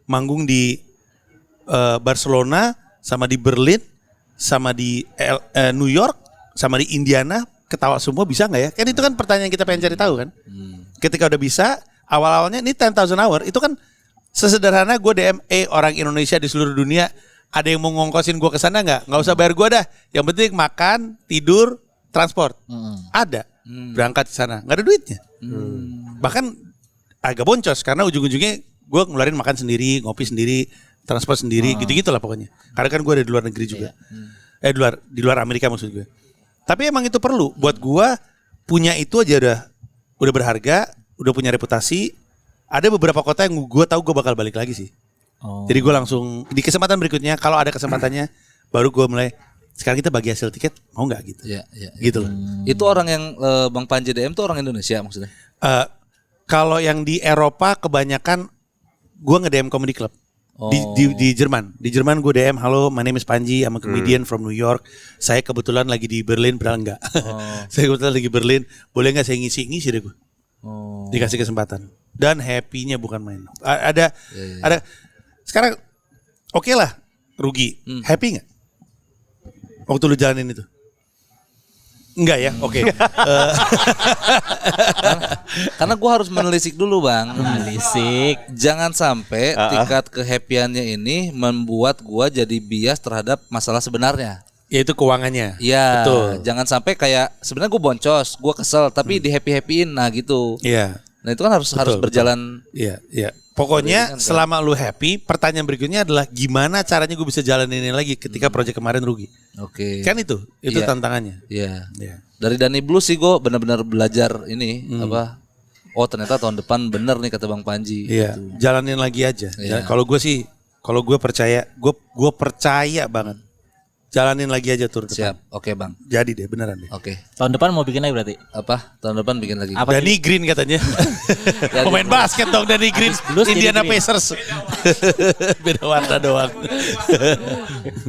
manggung di Barcelona, sama di Berlin, sama di New York, sama di Indiana, ketawa semua, bisa nggak ya? Kan itu kan pertanyaan yang kita pengen cari tahu kan. Ketika udah bisa, awal-awalnya ini 10,000 hour, itu kan sesederhana gue DM orang Indonesia di seluruh dunia, ada yang mau ngongkosin gue ke sana nggak? Nggak usah bayar gue dah. Yang penting makan, tidur, transport. Ada. Berangkat ke sana, nggak ada duitnya. Bahkan agak boncos karena ujung-ujungnya gue ngeluarin makan sendiri, ngopi sendiri, transport sendiri, gitu-gitu lah pokoknya. Karena kan gue ada di luar negeri juga. Di luar Amerika maksud gue. Tapi emang itu perlu. Buat gue punya itu aja udah berharga, udah punya reputasi. Ada beberapa kota yang gue tahu gue bakal balik lagi sih. Jadi gue langsung di kesempatan berikutnya, kalau ada kesempatannya, baru gue mulai. Sekarang kita bagi hasil tiket, mau nggak gitu? Gitu loh. Itu orang yang Bang Panji DM tuh orang Indonesia maksudnya? Kalau yang di Eropa kebanyakan gue nge-DM comedy club. Di Jerman. Di Jerman gue DM, halo, my name is Panji, I'm a comedian from New York. Saya kebetulan lagi di Berlin, padahal enggak. Saya kebetulan lagi Berlin, boleh nggak saya ngisi deh gue. Dikasih kesempatan. Dan happy-nya bukan main. Ada. Sekarang oke lah, rugi. Happy nggak? Waktu lu jalanin itu? Enggak ya, oke. Karena gue harus menelisik dulu bang. Menelisik. Jangan sampai tingkat kehappyannya ini membuat gue jadi bias terhadap masalah sebenarnya. Yaitu keuangannya. Iya. Betul. Jangan sampai kayak sebenarnya gue boncos, gue kesel, tapi di happyin, nah gitu. Iya. Nah itu kan harus berjalan. Iya. Pokoknya selama lu happy, pertanyaan berikutnya adalah gimana caranya gue bisa jalanin ini lagi ketika proyek kemarin rugi. Oke. Kan itu Iya. tantangannya. Iya. Iya. Dari Dani Blues sih gue benar-benar belajar ini apa? Oh ternyata tahun depan bener nih kata Bang Panji. Iya, Gitu. jalanin lagi aja. Iya. Kalau gue percaya, gue percaya banget. Jalanin lagi aja tur depan. Siap. Oke bang. Jadi deh, beneran deh. Oke. Tahun depan mau bikin lagi berarti? Apa? Tahun depan bikin lagi. Apa Danny Green katanya. Ya, Pemain basket dong Danny Green. Blues jadi Indiana Green. Pacers. Beda warna doang.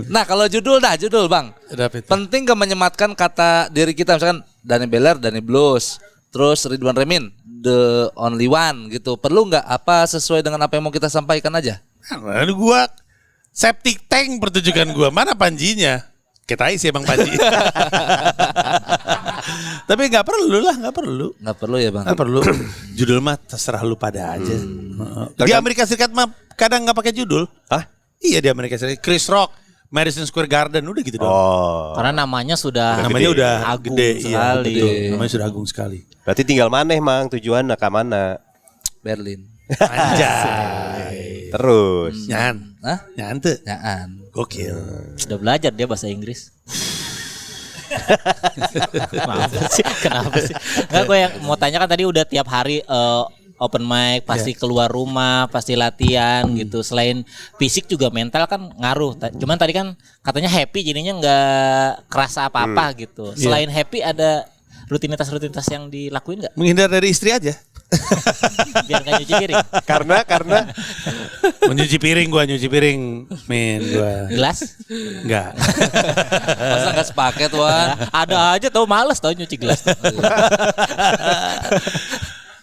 Nah kalau judul bang. Kenapa itu? Penting gak menyematkan kata diri kita misalkan Dani Beller, Dani Blues, terus Ridwan Remin, the only one gitu. Perlu nggak apa sesuai dengan apa yang mau kita sampaikan aja? Nah, gua septic tank pertunjukan gua. Mana Panjinya? Kita isi Bang Panji. Tapi nggak perlu lah, nggak perlu. Nggak perlu ya bang. Nggak perlu. Judul mah terserah lu pada aja. Di Amerika Serikat mah kadang nggak pakai judul. Hah? Iya di Amerika Serikat. Chris Rock, Madison Square Garden udah gitu doang. Oh. Karena namanya sudah Namanya udah agung gede, iya, sekali. betul. Namanya sudah agung sekali. Berarti tinggal mana Mang tujuannya ke mana? Berlin. Anjay. Terus. Nyan. Hah? Nyante. Nyaan. Gokil. Sudah belajar dia bahasa Inggris. Kenapa sih? Enggak, gue yang mau tanya kan tadi udah tiap hari open mic, pasti keluar rumah, pasti latihan gitu. Selain fisik juga mental kan ngaruh. Cuman tadi kan katanya happy jadinya nggak kerasa apa-apa gitu. Selain happy ada rutinitas-rutinitas yang dilakuin nggak? Menghindar dari istri aja. Biar nggak nyuci piring. Karena Nyuci piring, min gua. Gelas? Enggak. Masa nggak sepaket Wan? Ada aja tau males tau nyuci gelas.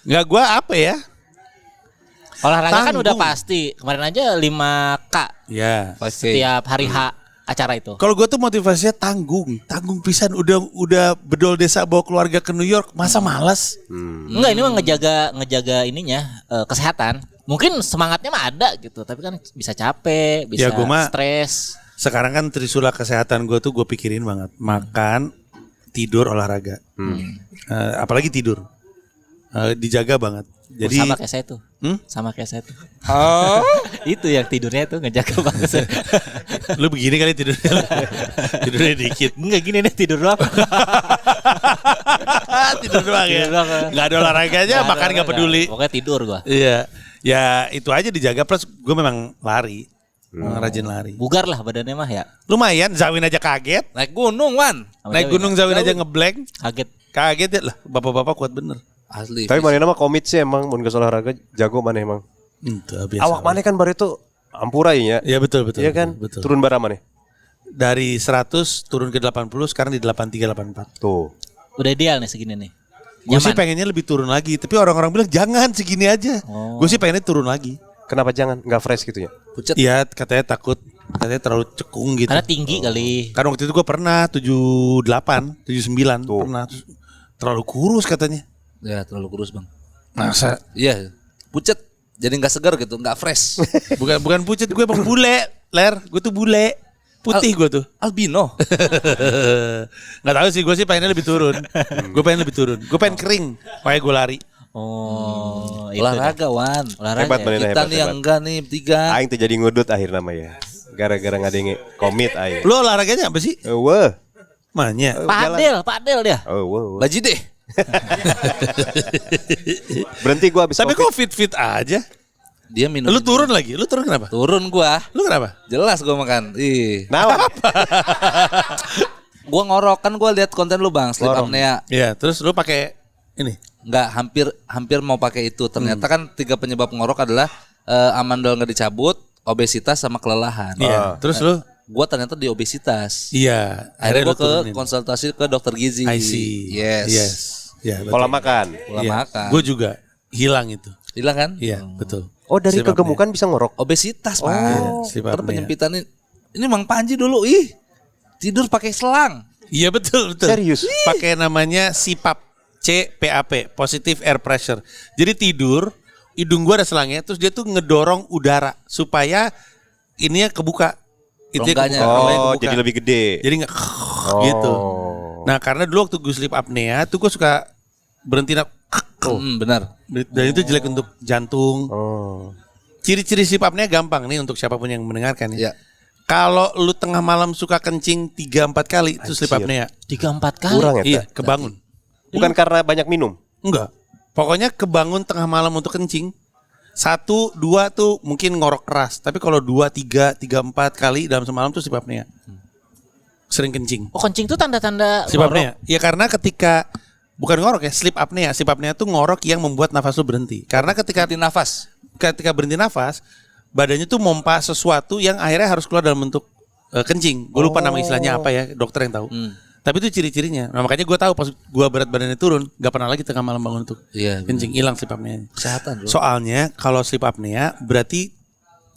Enggak, gua apa ya? Olahraga kan udah Tanggung. pasti. Kemarin aja 5K Ya. setiap hari H acara itu. Kalau gue tuh motivasinya tanggung pisan udah bedol desa bawa keluarga ke New York, masa malas? Enggak, ini mah ngejaga ininya kesehatan. Mungkin semangatnya mah ada gitu, tapi kan bisa capek, bisa Ya, gua mah- stres. Sekarang kan trisula kesehatan gue tuh gue pikirin banget, makan, tidur, olahraga, apalagi tidur, dijaga banget. Jadi Sama kayak saya tuh, sama kayak saya tuh. oh, Itu yang tidurnya tuh ngejaga banget. lu begini kali tidurnya, tidurnya dikit. Enggak gini nih tidur doang. Tidur doang ya, Tidur doang. nggak ada olahraganya, makan nggak peduli. Pokoknya tidur gua. Iya, ya itu aja dijaga. Plus gue memang lari, memang rajin lari. Bugar lah badannya mah ya. Lumayan, Zawin aja kaget. Naik gunung Wan. Naik gunung Zawin aja ngeblank. Kaget. Kaget ya lah, bapak-bapak kuat bener. Asli. tapi mana nama komit sih emang mun geus olahraga jago mana emang. Itu biasa. Awak mana kan baru itu ampura ya. Iya betul. Iya kan? Betul. Turun bara mana? Dari 100 turun ke 80, sekarang di 83 84. Tuh. Udah ideal nih segini nih. Gue sih Nyaman. pengennya lebih turun lagi, tapi orang-orang bilang jangan segini aja. Gue sih pengennya turun lagi. Kenapa jangan? Enggak fresh gitu ya? Pucet. Iya, katanya terlalu cekung gitu. Karena tinggi kali. Kan waktu itu gue pernah 78, 79 Tuh. pernah. Terus terlalu kurus katanya. Ya terlalu kurus bang. Masa? Iya. Pucet. Jadi nggak segar gitu, nggak fresh. Bukan pucet, gue emang bule, Ler. Gue tuh bule. Putih gue tuh. Albino. Nggak tahu sih, gue sih pengennya lebih turun. Gue pengen lebih turun. Gue pengen kering, makanya gue lari. Oh, itu Olahraga Wan. Olahraga. Hebat, Manena, Kita hebat, nih yang hebat. enggak nih bertiga. Aing tuh jadi ngudut akhir nama ya. Gara-gara ngadenge komit aing. Lu olahraganya apa sih? Wah. Manya. Padel dia. Oh, wah. Baji deh. Berhenti gua habis Tapi Covid. kok fit-fit aja? Dia minum. Lu turun lagi? Lu turun kenapa? Turun gua. Lu kenapa? Jelas gua makan. Ih. Naon? Gua ngorok kan gua lihat konten lu Bang, sleep Ngorok. apnea. Iya, terus lu pakai ini. Enggak, hampir mau pakai itu. Ternyata kan 3 penyebab ngorok adalah amandel nggak dicabut, obesitas sama kelelahan. Iya. Terus lu? Gue ternyata di obesitas. Iya. Akhirnya gue lu ke turunin. konsultasi ke dokter gizi. I see. Yes. Ya, betul. Pola makan. Pola Iya. makan. Gue juga hilang itu. Hilang kan? Iya, betul. Oh dari Sleep apnea. kegemukan bisa ngorok. Obesitas pak. Iya, sleep Karena apnea. penyempitan ini Mang Panji dulu tidur pakai selang. Iya betul. Serius? Pakai namanya CPAP, CPAP, Positive Air Pressure. Jadi tidur, hidung gua ada selangnya, terus dia tuh ngedorong udara supaya ininya kebuka. Rongganya. Oh jadi lebih gede. Jadi nggak gitu. Nah karena dulu waktu gue sleep apnea tuh gue suka berhenti Benar. dan itu jelek untuk jantung. Oh. Ciri-ciri sleep apnea gampang nih untuk siapapun yang mendengarkan ya. Iya. Kalau lu tengah malam suka kencing 3-4 kali itu sleep Anjir. apnea. 3-4 kali. Kurang ya? Iya, Tak? kebangun. Bukan karena banyak minum. Enggak. Pokoknya kebangun tengah malam untuk kencing. 1, 2 tuh mungkin ngorok keras. Tapi kalau 2, 3, 4 kali dalam semalam tuh sleep apnea. Sering kencing. Oh, kencing tuh tanda-tanda Sleep apnea. Ya karena ketika bukan ngorok ya, sleep apnea. Sleep apnea tuh ngorok yang membuat nafas lu berhenti. Karena ketika berhenti nafas, badannya tuh mompa sesuatu yang akhirnya harus keluar dalam bentuk kencing. Gue lupa nama istilahnya apa ya, dokter yang tahu. Tapi itu ciri-cirinya. Nah, makanya gue tahu pas gue berat badannya turun, gak pernah lagi tengah malam bangun untuk kencing, hilang sleep apnea. Kesehatan bro. Soalnya kalau sleep apnea berarti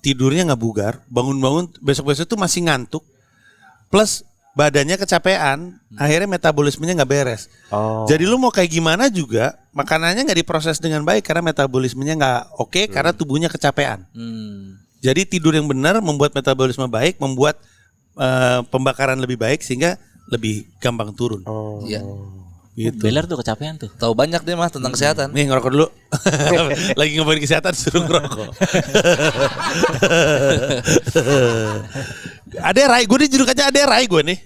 tidurnya nggak bugar, bangun-bangun besok-besok tuh masih ngantuk, plus badannya kecapean, akhirnya metabolismenya nggak beres. Oh. Jadi lu mau kayak gimana juga, makanannya nggak diproses dengan baik karena metabolismenya nggak oke karena tubuhnya kecapean. Jadi tidur yang benar membuat metabolisme baik, membuat pembakaran lebih baik sehingga lebih gampang turun. Iya. Gitu. Beler tuh kecapean tuh. Tahu banyak dia mah tentang kesehatan. Nih ngerokok dulu. Lagi ngomongin kesehatan suruh ngerokok. Ada Rai, gue dijulukannya ada Rai gue nih.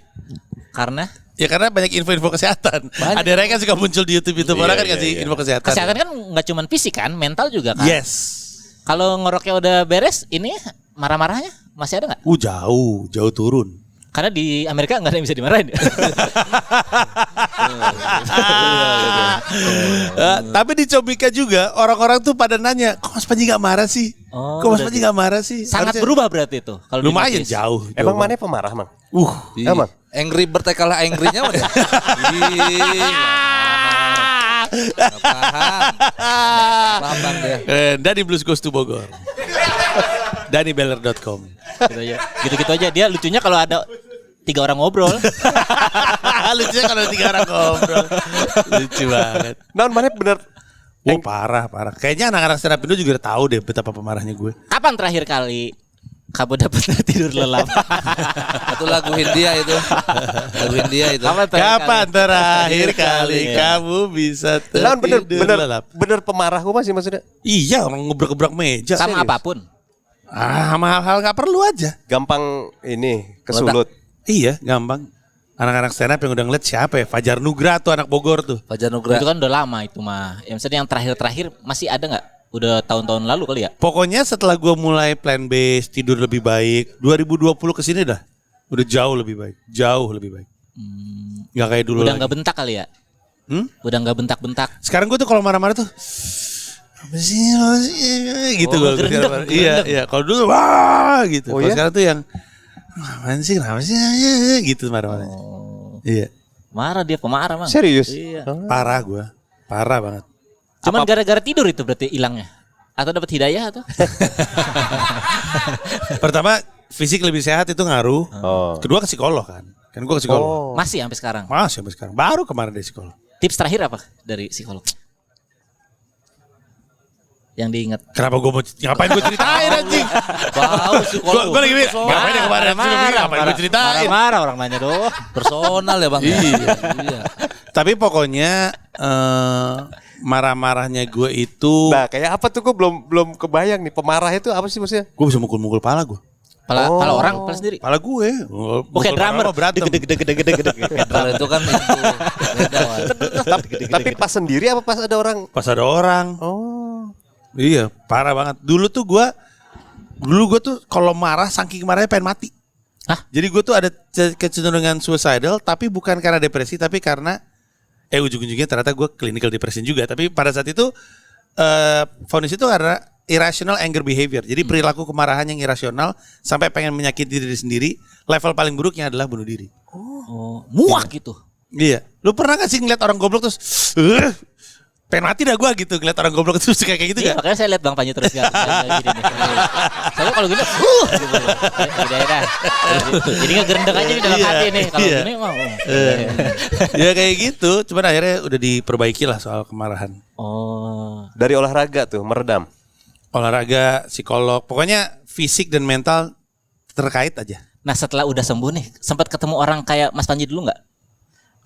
Karena Ya karena banyak info-info kesehatan. Banyak. Ada Rai kan suka muncul di YouTube orang kan kasih info kesehatan. kesehatan kan nggak cuma fisik kan, mental juga kan. Yes. Kalau ngeroknya udah beres, ini marah-marahnya masih ada nggak? Jauh turun. Karena di Amerika nggak ada yang bisa dimarahin. Tapi di Cobika juga orang-orang tuh pada nanya, kok Mas Panji gak marah sih? Oh, Kok Mas berarti Panji gak marah sih? Sangat Harusnya- berubah berarti itu. Kalau di Lumayan notice. jauh. Emang jauh mana pemarah mang? Ih, Emang? Angry Bird kalah angry-nya mana? Gak paham. Paham bang dia. Dani Blues Goes to Bogor. DaniBeller.com. Gitu aja. Gitu-gitu aja. Dia lucunya kalau ada 3 orang ngobrol. Lucunya kalau 3 orang ngobrol. Lucu banget. Nah mana bener. Oh parah. Kayaknya anak-anak stand up Indo juga udah tahu deh betapa pemarahnya gue. Kapan terakhir kali kamu dapat tidur lelap? Itu lagu Hindia itu. Lagu Hindia itu. Kapan terakhir kali Iya. kamu bisa Nah tertidur lelap? bener pemarah gue masih maksudnya. Iya, orang ngebrak-gebrak meja. Sama Serius? apapun. Sama hal-hal gak perlu aja. Gampang ini kesulut. Iya, gampang. Anak-anak stand up yang udah ngeliat siapa ya? Fajar Nugra tuh anak Bogor tuh. Fajar Nugra. Itu kan udah lama itu mah. Ya, maksudnya yang terakhir-terakhir masih ada nggak? Udah tahun-tahun lalu kali ya? Pokoknya setelah gue mulai plan base, tidur lebih baik, 2020 kesini dah udah jauh lebih baik, Gak kayak dulu Udah lagi. nggak bentak kali ya? Udah nggak bentak-bentak. Sekarang gue tuh kalau marah-marah tuh apa sih lo sih? Gitu gue. gerendeng. Iya. Kalau dulu wah gitu. Oh, Kalau iya? sekarang tuh yang kenapa sih gitu marah-marahnya. Iya. Marah dia pemarah mang. Serius? Iya. Parah gue. Parah banget. Cuman gara-gara tidur itu berarti hilangnya. Atau dapat hidayah atau? Pertama fisik lebih sehat itu ngaruh. Oh. Kedua ke psikolog kan. Kan gue ke psikolog. Masih sampai sekarang. Masih sampai sekarang. Baru kemarin dari psikolog. Tips terakhir apa dari psikolog? Yang diingat. Kenapa gue mau ngapain gue ceritain anjing? Bau psikolog. Gue lagi mikir, ngapain ya kemarin ngapain gue ceritain? Marah orang nanya doh. Personal ya bang. Iya. Tapi pokoknya marah-marahnya gue itu Nah kayak apa tuh gue belum kebayang nih pemarah itu apa sih maksudnya? gue bisa mukul-mukul pala gue. Pala orang, pala sendiri. Pala gue. Oke, drummer berantem. Gede. Kalau itu kan itu beda Wan. Tapi pas sendiri apa pas ada orang? Pas ada orang. Oh. Iya, parah banget. Dulu gue tuh kalau marah saking marahnya pengen mati. Hah? Jadi gue tuh ada kecenderungan suicidal tapi bukan karena depresi tapi karena ujung-ujungnya ternyata gue clinical depression juga. Tapi pada saat itu vonis itu karena irrational anger behavior. Jadi perilaku kemarahan yang irasional sampai pengen menyakiti diri sendiri. Level paling buruknya adalah bunuh diri. Oh, muak gitu. Iya. Lu pernah gak sih ngeliat orang goblok terus pengen mati dah gue gitu ngeliat orang goblok terus kayak gitu Iya, gak? makanya saya lihat Bang Panji terus gini nih. Soalnya kalau gini, gitu. Udah. Jadi ngegerendeng aja di dalam hati nih. Kalau Iya. gini mau. Ya kayak gitu. Cuman akhirnya udah diperbaiki lah soal kemarahan. Oh. Dari olahraga tuh meredam. Olahraga, psikolog, pokoknya fisik dan mental terkait aja. Nah setelah udah sembuh nih, sempat ketemu orang kayak Mas Panji dulu nggak?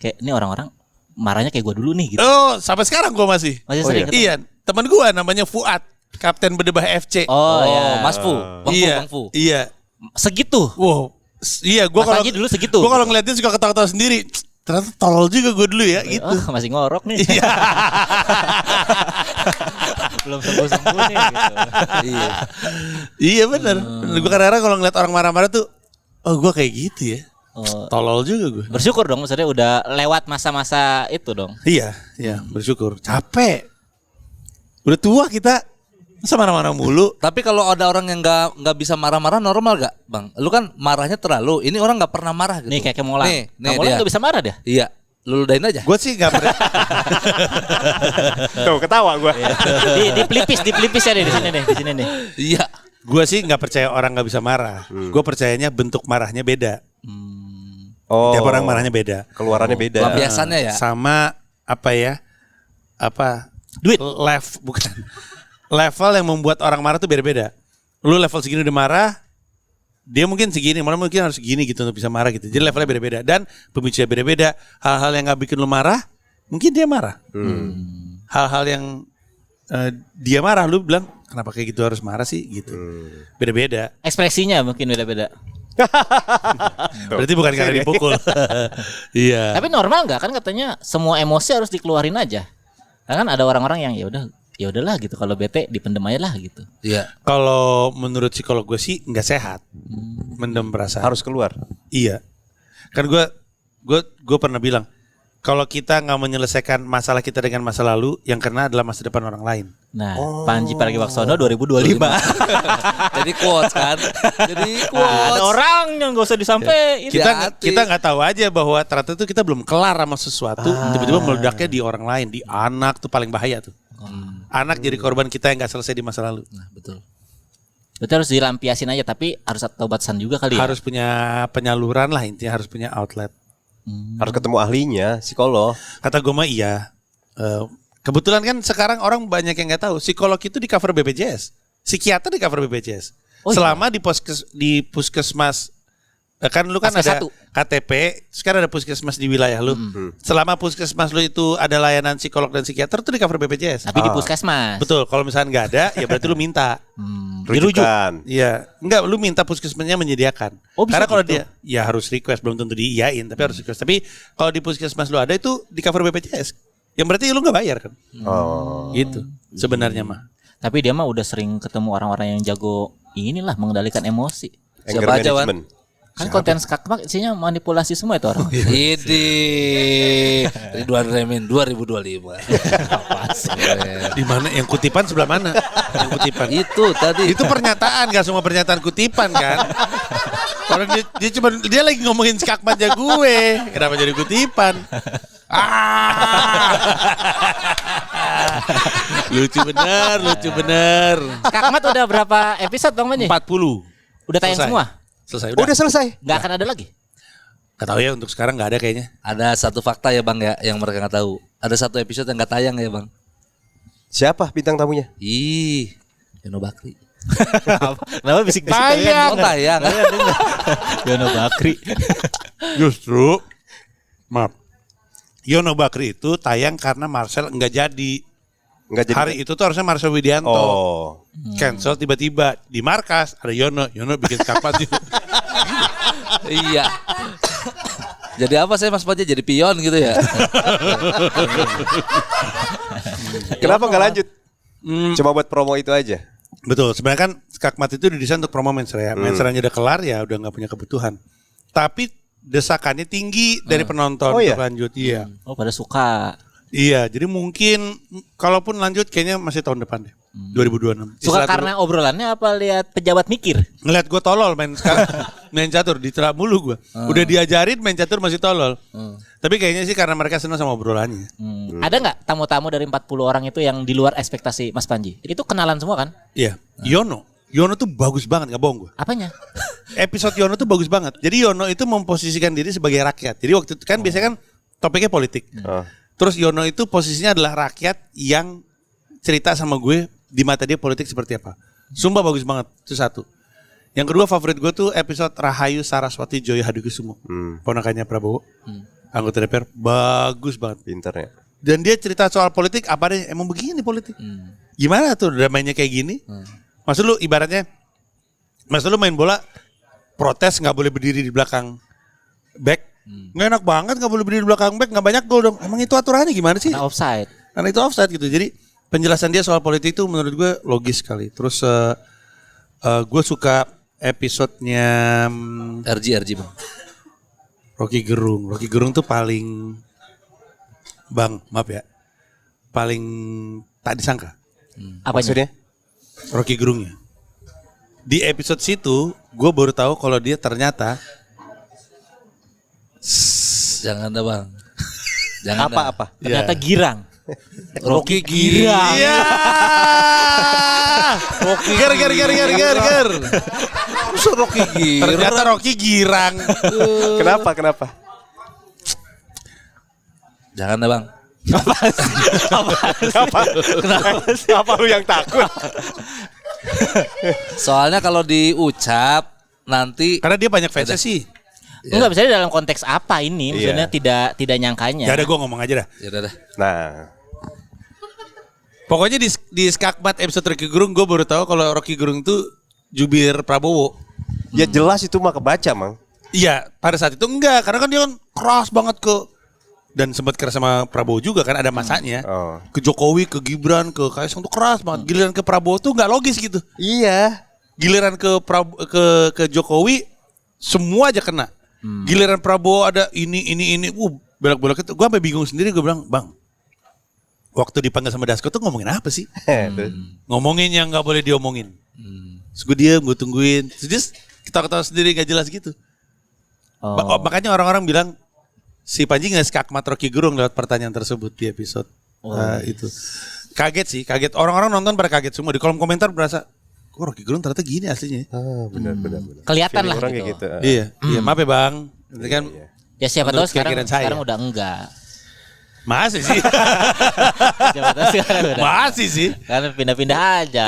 Kayak ini orang-orang marahnya kayak gue dulu nih gitu. Oh, sampai sekarang gue masih. Masih sering ketemu? Iya, teman gue namanya Fuad, Kapten Berdebah FC. Oh ya. Mas Fu, iya, Bang Fu. iya. Segitu. Wow, iya. Gue Mas kalau Panji dulu segitu. Gue kalau ngeliatin suka ketawa-ketawa sendiri. Ternyata tolol juga gue dulu ya, gitu. Oh, masih ngorok nih. Iya. Belum sembuh-sembuh nih gitu. Iya. Iya benar. Gue kadang-kadang kalau ngeliat orang marah-marah tuh, oh gue kayak gitu ya. Oh. Tolol juga gue. Bersyukur dong, maksudnya udah lewat masa-masa itu dong. Iya, bersyukur. Capek. Udah tua kita. Masa marah-marah mulu. Tapi kalau ada orang yang nggak bisa marah-marah normal gak, Bang? Lu kan marahnya terlalu. Ini orang nggak pernah marah gitu. Nih kayak Molan. Nih Molan dia. gak bisa marah dia. Iya, lu ludahin aja. Gue sih gak Tuh ketawa gue. Di pelipis ya deh di sini nih. Iya. Gue sih nggak percaya orang nggak bisa marah. Gue percayanya bentuk marahnya beda. Oh. Tiap orang marahnya beda. Keluarannya beda. Lampiasannya ya. Sama apa ya? Apa? Duit. Bukan. Level yang membuat orang marah tuh beda-beda. Lu level segini udah marah, dia mungkin segini, malah mungkin harus segini gitu untuk bisa marah gitu. Jadi levelnya beda-beda dan pemicunya beda-beda. Hal-hal yang nggak bikin lu marah, mungkin dia marah. Hal-hal yang dia marah, lu bilang kenapa kayak gitu harus marah sih gitu. Beda-beda. Ekspresinya mungkin beda-beda. Berarti bukan karena dipukul. Iya. Tapi normal nggak kan katanya semua emosi harus dikeluarin aja. Kan ada orang-orang yang ya udahlah gitu, kalau bete dipendem aja lah gitu. Iya. Kalau menurut psikolog gue sih nggak sehat mendem perasaan. Harus keluar. Iya. Kan gue pernah bilang kalau kita nggak menyelesaikan masalah kita dengan masa lalu, yang kena adalah masa depan orang lain. Nah, Panji Pragiwaksono 2025. Jadi quotes kan. Jadi Ada quotes. orang yang gak usah disampaikan. Kita nggak tahu aja bahwa ternyata itu kita belum kelar sama sesuatu, tiba-tiba meledaknya di orang lain, di anak tuh paling bahaya tuh. Anak jadi korban kita yang nggak selesai di masa lalu. Nah, betul. Berarti harus dilampiasin aja, tapi harus ada batasan juga kali ya. Harus punya penyaluran lah, intinya harus punya outlet. Harus ketemu ahlinya, psikolog. Kata gue mah iya. Kebetulan kan sekarang orang banyak yang nggak tahu psikolog itu di cover BPJS, psikiater di cover BPJS. Oh, iya? Selama di puskesmas, kan lu kan Puskes ada satu. KTP, sekarang ada puskesmas di wilayah lu. Selama puskesmas lu itu ada layanan psikolog dan psikiater itu di cover BPJS. Tapi di puskesmas. Betul. Kalau misalnya nggak ada, ya berarti lu minta. Dirujuk. Rujukan. Iya, enggak, lu minta puskesmasnya menyediakan. Oh, bisa Karena kalau gitu? dia ya harus request, belum tentu diiyain, tapi harus request. Tapi kalau di puskesmas lu ada itu di cover BPJS. Yang berarti lu nggak bayar kan? Oh. Gitu sebenarnya mah. Tapi dia mah udah sering ketemu orang-orang yang jago inilah mengendalikan emosi. Anger Siapa aja, Wan? management. Kan konten skakmak isinya manipulasi semua itu orang. Idi Ridwan Remin 2025. Apa sih? Di mana yang kutipan sebelah mana? Yang kutipan. Itu tadi. Itu pernyataan, gak semua pernyataan kutipan kan? Orang dia lagi ngomongin skakmat aja gue. Kenapa jadi kutipan? Lucu bener. Skakmat udah berapa episode Bang Panji? 40. Udah tayang Selesai. semua? Selesai Udah selesai. Nggak akan ada lagi? Gak tahu ya, untuk sekarang gak ada kayaknya. Ada satu fakta ya Bang ya yang mereka nggak tahu. Ada satu episode yang nggak tayang ya Bang. Siapa bintang tamunya? Ih, Yono Bakri. Kenapa bisik-bisik? Oh tayang. Yono Bakri. Justru maaf, Yono Bakri itu tayang karena Marcel nggak jadi. Enggak jadi. Hari itu tuh harusnya Marcel Widianto. Oh. Cancel tiba-tiba di markas ada Yono bikin skakmat juga. Iya. Jadi apa saya Mas Panji jadi pion gitu ya? Kenapa nggak lanjut? Cuma buat promo itu aja. Betul, sebenarnya kan skakmat itu didesain untuk promo mensreanya. Mensreanya udah kelar ya udah nggak punya kebutuhan. Tapi desakannya tinggi dari penonton Oh, iya? untuk lanjut. Iya. Oh pada suka. Iya, jadi mungkin kalaupun lanjut kayaknya masih tahun depan deh. 2026. Suka Istirahat karena obrolannya apa lihat pejabat mikir? dulu. Ngeliat gue tolol main sekarang. Main catur diterap mulu gue. Udah diajarin main catur masih tolol. Tapi kayaknya sih karena mereka senang sama obrolannya. Ada nggak tamu-tamu dari 40 orang itu yang di luar ekspektasi Mas Panji? Itu kenalan semua kan? Iya. Yono tuh bagus banget, gak bohong gue. Apanya? Episode Yono tuh bagus banget. Jadi Yono itu memposisikan diri sebagai rakyat. Jadi waktu itu kan biasanya kan topiknya politik. Terus Yono itu posisinya adalah rakyat yang cerita sama gue di mata dia politik seperti apa. Sumpah bagus banget. Itu satu. Yang kedua favorit gue tuh episode Rahayu Saraswati Joyo Hadikusumo. Ponakannya Prabowo. Anggota DPR. Bagus banget. Pinter ya. Dan dia cerita soal politik, apa deh emang begini politik. Gimana tuh damainya kayak gini? Maksud lu ibaratnya, maksud lu main bola protes nggak boleh berdiri di belakang back, nggak enak banget nggak boleh berdiri di belakang back, nggak banyak gol dong. Emang itu aturannya gimana sih? Nah, offside. Karena itu offside gitu. Jadi penjelasan dia soal politik itu menurut gue logis sekali. Terus gue suka episodenya RG Bang. Rocky Gerung. Rocky Gerung tuh paling maaf ya, paling tak disangka. Apanya? Maksudnya? Rocky Gerungnya. Di episode situ gue baru tahu kalau dia ternyata Jangan dah Bang. Jangan dah. Apa? Ternyata girang. Rocky Girang. Iya. Rocky Ger. Masa Rocky Girang? Ternyata Rocky girang. Kenapa? Jangan dah Bang. Apa lu yang takut? Soalnya kalau diucap nanti Karena dia banyak fansnya sih. Enggak bisa dalam konteks apa ini? Maksudnya tidak nyangkanya. Ya udah gue ngomong aja dah. ya udah dah. Nah, Pokoknya di Skakmat episode Rocky Gerung gue baru tahu kalau Rocky Gerung tuh jubir Prabowo. ya jelas itu mah kebaca, Mang. Iya, pada saat itu enggak, karena kan dia kan keras banget dan sempat keras sama Prabowo juga kan ada masanya. Oh. Ke Jokowi, ke Gibran, ke Kaisang tuh keras banget. Giliran ke Prabowo tuh enggak logis gitu. Iya. Giliran ke Jokowi semua aja kena. Giliran Prabowo ada ini belak-belak itu. Gue sampai bingung sendiri, gue bilang, "Bang, waktu dipanggil sama Dasko tuh ngomongin apa sih?" Ngomongin yang nggak boleh diomongin. Terus gue diem, gue tungguin. Terus dia ketawa-ketawa sendiri nggak jelas gitu. Makanya orang-orang bilang si Panji nggak skakmat Rocky Gerung lewat pertanyaan tersebut di episode itu. Kaget. Orang-orang nonton pada kaget semua. Di kolom komentar berasa, kok Rocky Gerung ternyata gini aslinya. Benar. Kelihatan lah Orang gitu. kayak gitu. Iya, maaf ya Bang. Nanti kan Ya siapa tahu menurut keyakinan saya. sekarang udah enggak. masih sih. Siapa tahu sekarang udah. Masih sih. Karena pindah-pindah aja.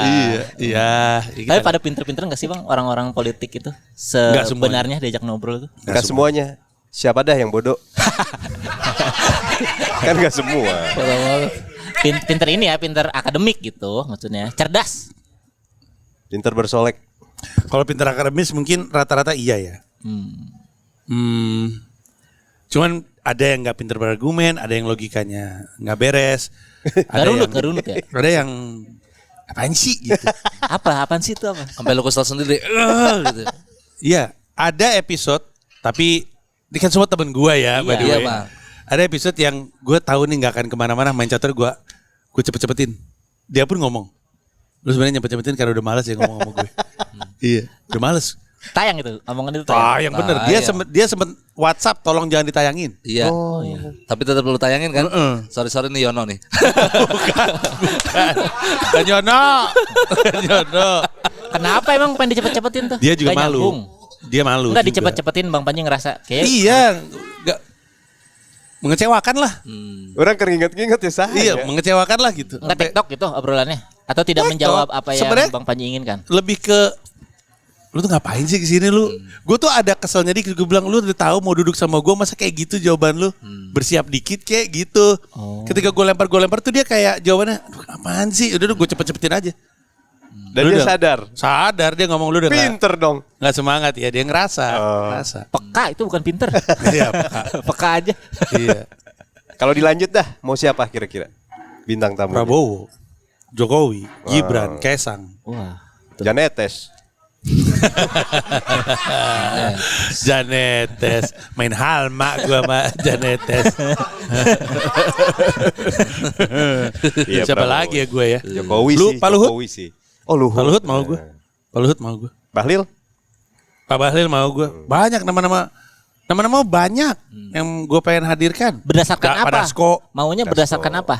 Iya. Tapi pada pinter-pinter gak sih Bang orang-orang politik itu? Sebenarnya diajak ngobrol tuh. Enggak semuanya. Siapa dah yang bodoh? Kan enggak semua. Pinter ini ya, pinter akademik gitu maksudnya. Cerdas. Pinter bersolek. Kalau pintar akademis mungkin rata-rata iya ya. Cuman ada yang nggak pintar berargumen, ada yang logikanya nggak beres. Gak runut ya? Ada yang apaan sih gitu. Apaan sih itu apa? sampai lu kesel sendiri. Gitu. Iya, ada episode tapi ini kan semua temen gue ya, by the Iya, way. Bang. Ada episode yang gue tahu nih nggak akan kemana-mana main catur gue cepet-cepetin. Dia pun ngomong, lu sebenarnya nyepet-nyepetin karena udah malas ya ngomong sama gue. Iya, udah males. Tayang itu, omongan itu tayang. Yang bener. Dia sempet WhatsApp tolong jangan ditayangin. Iya. Tapi tetap lu tayangin kan? Sorry nih Yono nih. Kan Yono. Kenapa emang pengen dicepet-cepetin tuh? Dia juga Gak malu. nyambung. Dia malu. Enggak juga. dicepet-cepetin Bang Panji ngerasa kayak Iya, enggak mengecewakan lah. Orang keringet-keringet ya sah. Iya, mengecewakan lah gitu. enggak Sampai TikTok gitu obrolannya atau tidak TikTok. menjawab apa yang Sebenarnya Bang Panji inginkan. lebih ke lu tuh ngapain sih kesini lu? Gue tuh ada keselnya dikit. Gue bilang lu udah tahu mau duduk sama gue, masa kayak gitu jawaban lu? Bersiap dikit kayak gitu. Ketika gue lempar tuh dia kayak jawabannya, aduh apaan sih? Udah gue cepet-cepetin aja. Dan Lu dia udah- sadar. Sadar dia ngomong lu udah Pinter dong. nggak semangat ya, dia ngerasa. Peka itu bukan pinter. Iya, peka. Peka aja. Iya. Kalau dilanjut dah, mau siapa kira-kira? Bintang tamu. Prabowo, Jokowi, Gibran, Kaisang. Wah. Janetes. Janetes main halma gua sama Janetes. Iya, Siapa Prabowo. lagi ya gue ya? Jokowi Lu, sih. Pak Luhut? Jokowi sih. Oh Luhut. Pak Luhut mau gue. Pak Luhut mau gue. Bahlil? Pak Bahlil mau gue. Banyak nama-nama banyak yang gue pengen hadirkan. Berdasarkan Pak apa? Dasko. Maunya berdasarkan apa?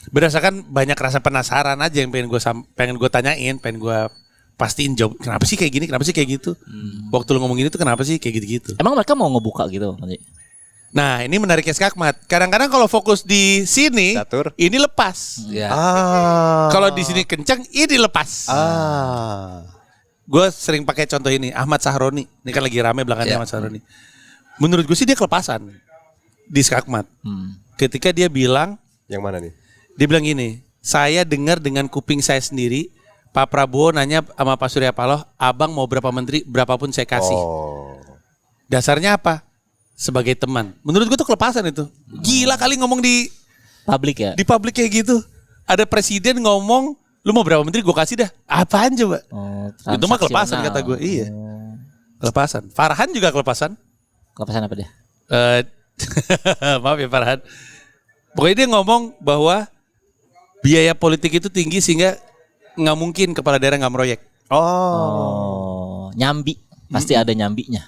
Berdasarkan banyak rasa penasaran aja yang pengen gue tanyain, pengen gue pastiin jawab. Kenapa sih kayak gini? Kenapa sih kayak gitu? Waktu lu ngomong gini tuh kenapa sih kayak gitu-gitu? Emang mereka mau ngebuka gitu? Nah, ini menariknya Skakmat. Kadang-kadang kalau fokus di sini, Catur. ini lepas. Ya. Kalau di sini kencang, ini lepas. Gue sering pakai contoh ini, Ahmad Sahroni. Ini kan lagi rame belakangnya Ya. Ahmad Sahroni. Menurut gue sih dia kelepasan di Skakmat. Ketika dia bilang, Yang mana nih? dia bilang gini, saya dengar dengan kuping saya sendiri, Pak Prabowo nanya sama Pak Surya Paloh, abang mau berapa menteri, berapapun saya kasih. Oh. Dasarnya apa? Sebagai teman. Menurut gue tuh kelepasan itu. Gila kali ngomong di Publik ya? publik kayak gitu. Ada presiden ngomong, lu mau berapa menteri gue kasih dah. Apaan coba? Oh, Itu mah kelepasan transaksional. kata gue. Iya. Kelepasan. Farhan juga kelepasan. Kelepasan apa dia? Maaf ya Farhan. Pokoknya dia ngomong bahwa biaya politik itu tinggi sehingga nggak mungkin kepala daerah nggak meroyek. Oh, nyambi. Pasti ada nyambinya.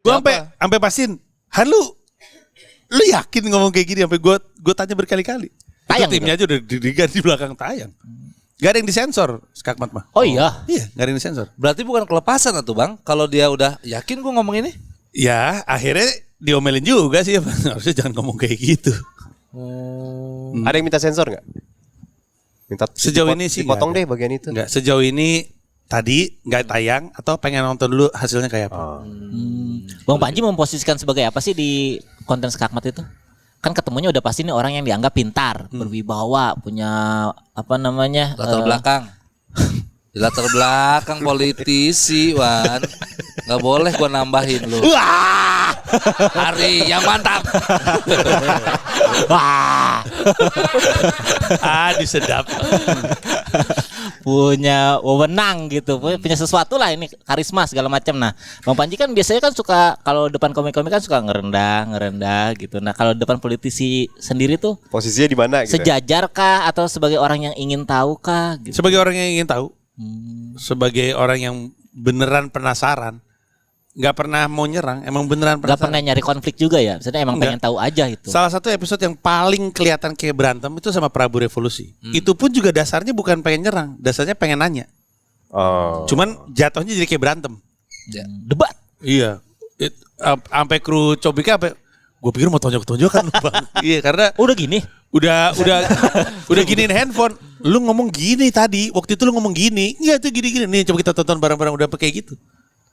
Gue sampai pastiin, Han lu yakin ngomong kayak gini? Sampai gue tanya berkali-kali. Tayang Itu timnya aja udah diganti di belakang tayang. Gak ada yang disensor, Skakmat mah. Oh iya. Iya, gak ada yang disensor. Berarti bukan kelepasan tuh Bang. Kalau dia udah yakin gue ngomong ini. Ya, akhirnya diomelin juga sih. Harusnya jangan ngomong kayak gitu. Ada yang minta sensor nggak? Minta Sejauh ini sih dipotong nggak deh bagian itu. Enggak, sejauh ini tadi nggak tayang atau pengen nonton dulu hasilnya kayak apa. Bang Panji memposisikan sebagai apa sih di konten Skakmat itu? Kan ketemunya udah pasti nih orang yang dianggap pintar, berwibawa, punya apa namanya? Latar belakang. Di latar belakang politisi, Wan. Gak boleh gua nambahin lu. Hari yang mantap. Wah, Disedap. punya wewenang gitu, punya sesuatu lah ini karisma segala macam. Nah, Bang Panji kan biasanya kan suka kalau depan komik-komik kan suka ngerendah gitu. Nah, kalau depan politisi sendiri tuh Posisinya di mana gitu? sejajar kah atau sebagai orang yang ingin tahu kah? Gitu. Sebagai orang yang ingin tahu, sebagai orang yang beneran penasaran, nggak pernah mau nyerang, emang beneran Gak penasaran. pernah nyari konflik juga ya, maksudnya emang Nggak. pengen tahu aja itu. Salah satu episode yang paling kelihatan kayak berantem itu sama Prabu Revolusi. Itu pun juga dasarnya bukan pengen nyerang, dasarnya pengen nanya. Oh. Cuman jatuhnya jadi kayak berantem. Debat. Iya. Sampai kru Cobika gue pikir mau tonjok-tonjokan Bang. Iya, karena Udah gini. udah giniin handphone. Lu ngomong gini tadi, waktu itu lu ngomong gini. Iya tuh gini-gini. Nih coba kita tonton bareng-bareng udah kayak gitu.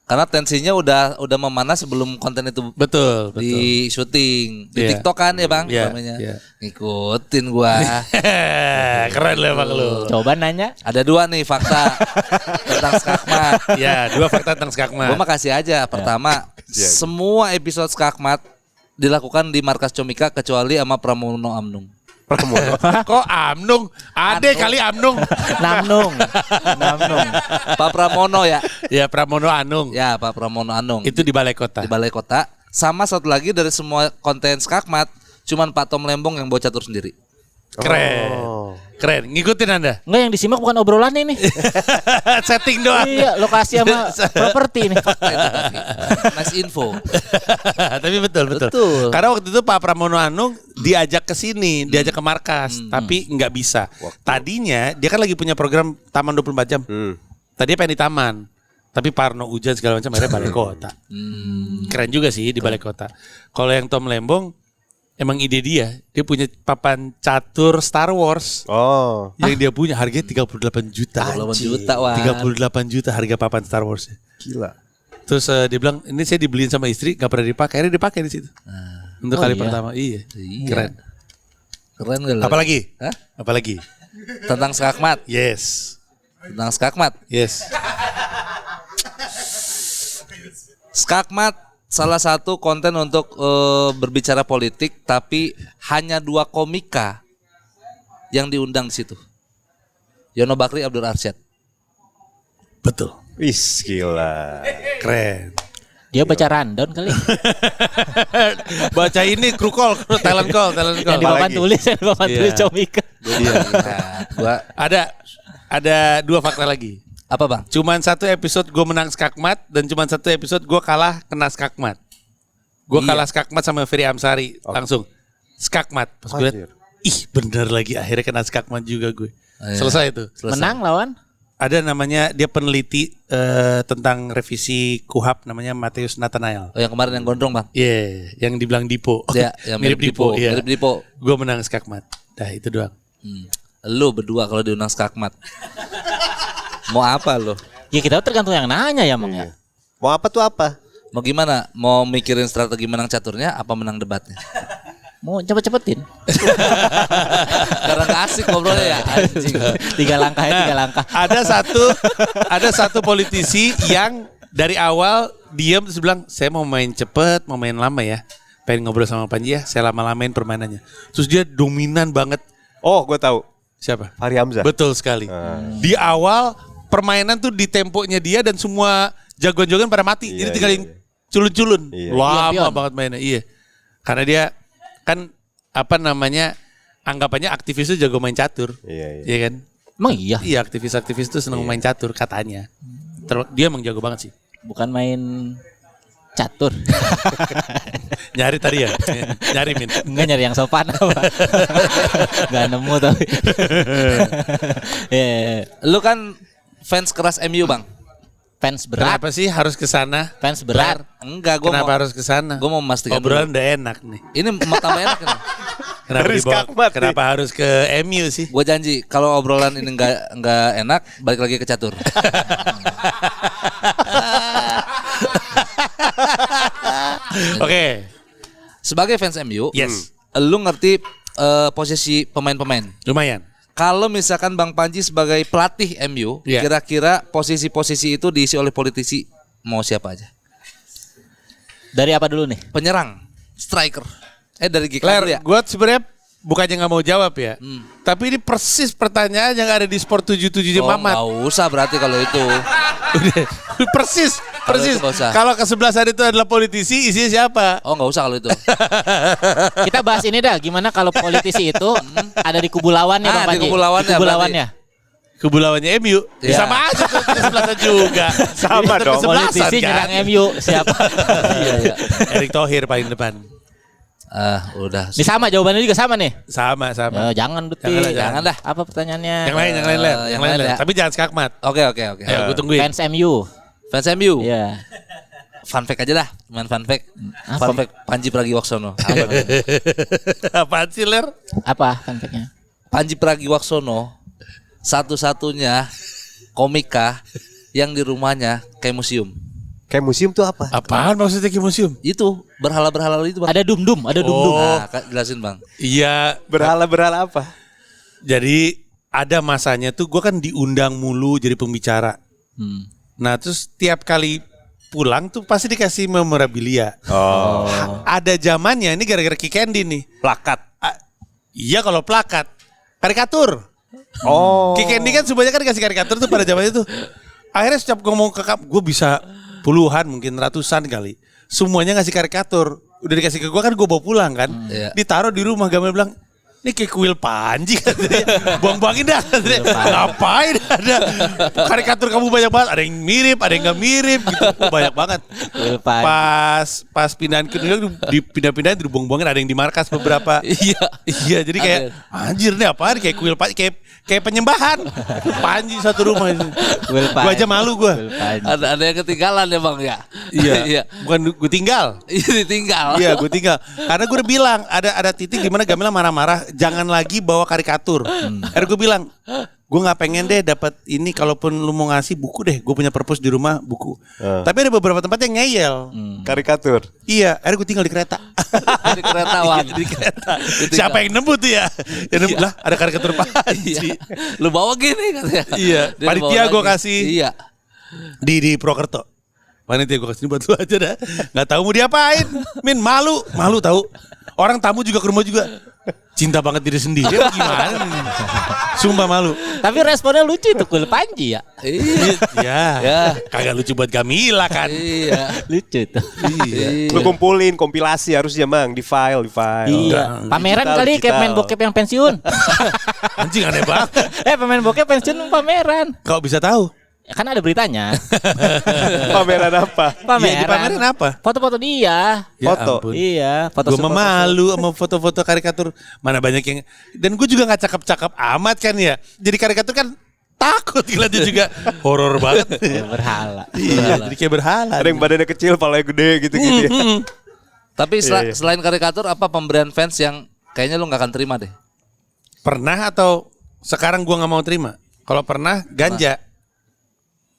Karena tensinya udah memanas sebelum konten itu Betul. di syuting di Iya. TikTok kan ya Bang Iya, namanya. iya. Ngikutin gua. Keren lah Bang lu. Coba nanya. Ada 2 nih fakta tentang Skakmat. Ya, 2 fakta tentang Skakmat. Gua makasih aja. Pertama, semua episode Skakmat dilakukan di markas Comika kecuali sama Pramono Amnung. Kok Amnung? Ade kali Amnung. Namnung. Pak Pramono ya. Ya Pramono Anung. Ya, Pak Pramono Anung. Itu di Balai Kota. Di Balai Kota. Sama satu lagi dari semua konten Skakmat, cuman Pak Tom Lembong yang bawa catur sendiri. Keren. Keren. Ngikutin Anda. Enggak, yang disimak bukan obrolan ini. Setting doang. Iya, lokasi sama properti ini. Nice info. Tapi betul. Betul. Karena waktu itu Pak Pramono Anung diajak ke sini, diajak ke markas, tapi nggak bisa. Tadinya dia kan lagi punya program Taman 24 jam. Tadinya pengen di taman. Tapi Parno hujan segala macam akhirnya Balai Kota. Keren juga sih di Balai Kota. Kalau yang Tom Lembong emang ide dia punya papan catur Star Wars. Oh. Yang dia punya harganya 38 juta. 38 juta, Wan. 38 juta harga papan Star Wars. Gila. Terus dia bilang ini saya dibeliin sama istri nggak pernah dipakai, akhirnya dipakai di situ. Untuk kali pertama. Iya. Keren. Keren gak lo? Apalagi? Hah? Apalagi? Tentang Skakmat. Yes. Tentang Skakmat. Yes. Skakmat salah satu konten untuk berbicara politik, tapi hanya 2 komika yang diundang di situ. Yono Bakri, Abdul Arsyad. Betul. Wis gila. Keren. Dia baca rundown kali. Baca ini crew call, talent call. Yang di papan tulis, Iya. comika. Gua Ada 2 fakta lagi. apa bang? Cuman 1 episode gue menang skakmat dan cuman 1 episode gue kalah kena skakmat. Gue kalah skakmat sama Ferry Amsari langsung skakmat. Pas gue liat, ih bener lagi akhirnya kena skakmat juga gue. Selesai itu. Menang lawan? Ada namanya dia peneliti tentang revisi KUHAP namanya Mateus Nathanael. Oh yang kemarin yang gondrong bang? Iya, yang dibilang Dipo. Ya, yang mirip Dipo. Iya. Mirip Dipo. Gue menang skakmat. Dah itu doang. Lu berdua kalau diundang skakmat. Mau apa lu? Ya kita tergantung yang nanya ya Mang ya. Mau apa tuh apa? Mau gimana? Mau mikirin strategi menang caturnya apa menang debatnya? Mau cepet-cepetin. Karena gak asik ngobrolnya ya anjing. 3 langkah ya 3 langkah. Ada satu politisi yang dari awal diam terus bilang saya mau main cepet, mau main lama ya. Pengen ngobrol sama Panji ya, saya lama-lamain permainannya. Terus dia dominan banget. Oh, gue tahu. Siapa? Fahri Hamzah. Betul sekali. Di awal permainan tuh di temponya dia dan semua jagoan-jagoan pada mati. Iya, Jadi tinggalin culun-culun. Iya. Lama Pion-pion. banget mainnya. Iya. Karena dia kan apa namanya anggapannya aktivis itu jago main catur. Iya. Iya kan? Emang iya? Iya, aktivis-aktivis itu senang main catur katanya. Dia emang jago banget sih. Bukan main catur. Nyari tadi ya? Nyari Min. Enggak nyari yang sopan apa. Enggak nemu tapi. Ya, Lu kan fans keras MU bang? fans berat, Kenapa sih harus ke sana? fans berat. Enggak, gue Kenapa mau, harus ke sana? gue mau memastikan Obrolan dulu. udah enak nih. Ini mau tambah enak kan? Kenapa Dari dibawa? skakmat nih. Kenapa harus ke MU sih? Gue janji kalau obrolan ini nggak enak, balik lagi ke catur. Oke. Sebagai fans MU, Yes. lu ngerti posisi pemain-pemain. Lumayan. Kalau misalkan Bang Panji sebagai pelatih MU, Iya. kira-kira posisi-posisi itu diisi oleh politisi, mau siapa aja? Dari apa dulu nih? Penyerang, striker. Dari Gika dulu ya. Ler, gue sebenarnya bukannya nggak mau jawab ya. Tapi ini persis pertanyaan yang ada di Sport 77 Oh, Mamat. nggak usah berarti kalau itu. persis. itu nggak usah. Kalau kesebelasan itu adalah politisi, isinya siapa? Oh nggak usah kalau itu. Kita bahas ini dah, gimana kalau politisi itu ada di kubu lawannya Bang Ah, di Panji? kubu lawannya Kubu berarti. lawannya. Kebulawannya MU. Ya, Iya. sama aja tuh kesebelasan juga. Sama Tetap dong. kesebelasan, Politisi kan? nyerang MU siapa? Iya, iya. Erick Thohir paling depan. Udah. Ini sama jawabannya juga sama nih. Sama. Jangan Duti. Jangan, jangan dah. Apa pertanyaannya? Yang lain Ler. yang Yang lain lain Ler. ya. Tapi jangan skakmat. Oke. Ayo gue tungguin. Fans MU. Fans MU. Iya. Fun fact aja dah, main fun fact. Apa? Fun fact Panji Pragiwaksono. Apaan sih Ler? Apa fanpage-nya? Panji Pragiwaksono satu-satunya komika yang di rumahnya kayak museum. Kayak museum tuh apa? Apaan maksudnya ke museum? Itu berhala-berhala itu bang. Ada dum-dum, ada dum-dum. Nah, jelasin bang. Iya. Berhala-berhala apa? Jadi ada masanya tuh gue kan diundang mulu jadi pembicara. Nah terus tiap kali pulang tuh pasti dikasih memorabilia. Oh. Ada zamannya ini gara-gara Ki Kendi nih. Plakat. Iya kalau plakat. Karikatur. Oh. Ki Kendi kan semuanya kan dikasih karikatur tuh pada zaman itu. Akhirnya setiap ngomong ke gue bisa puluhan mungkin ratusan kali. Semuanya ngasih karikatur. Udah dikasih ke gue kan gue bawa pulang kan. Iya. Ditaruh di rumah gambar bilang ini kayak kuil Panji katanya. Buang-buangin dah katanya. Ngapain ada karikatur kamu banyak banget. Ada yang mirip, ada yang gak mirip gitu. Banyak banget. Kuil Panji. Pas pindahan ke New York dipindah-pindahin dibuang-buangin, ada yang di markas beberapa. Iya. Iya, jadi kayak anjir nih apaan kayak kuil Panji kayak penyembahan. Panji satu rumah itu. Kuil Panji. Gua aja malu gua. Kuil Panji. Ada yang ketinggalan ya bang ya. Iya. Bukan gue tinggal. Iya ditinggal. Iya, gue tinggal. Karena gue udah bilang ada titik gimana Gamila marah-marah, jangan lagi bawa karikatur. Akhirnya gue bilang, gue nggak pengen deh dapat ini. Kalaupun lu mau ngasih buku deh, gue punya purpose di rumah buku. Tapi ada beberapa tempat yang ngeyel. Karikatur. Iya, akhirnya gue tinggal di kereta. Di kereta bang. Di kereta. Ditinggal. Siapa yang nemu tuh ya? Yang nemu lah, ada karikatur Panji. Iya. Lu bawa gini katanya. Iya, Dia panitia bawa gue lagi. kasih. Iya. Di Prokerto. Panitia gue kasih buat lu aja dah. Nggak tahu mau diapain. Min malu tahu. Orang tamu juga ke rumah juga. cinta banget diri sendiri apa gimana? Sumpah malu. Tapi responnya lucu itu Kul Panji ya. Ya, Ya. kagak lucu buat Gamila kan. Iya. Lucu itu. Iya. Lu kumpulin kompilasi harusnya Mang, di file. Iya. Pameran Digital, kali kayak digital. pemain bokep yang pensiun. Anjing aneh banget. Pemain bokep pensiun pameran. Kau bisa tahu? Ya, kan ada beritanya. Pameran apa? Pameran. Iya, di pameran apa? Foto-foto dia. Ya Foto. ampun. Iya, foto Gue malu sama foto-foto karikatur. Mana banyak yang. Dan gue juga gak cakep-cakep amat kan ya. Jadi karikatur kan takut ngeliatnya juga. Horor banget. Ya, berhala. Iya, jadi kayak berhala. Ada yang badannya kecil, palanya gede gitu-gitu ya. Tapi selain karikatur apa pemberian fans yang kayaknya lu nggak akan terima deh? Pernah atau sekarang gue gak mau terima? Kalau pernah, ganja.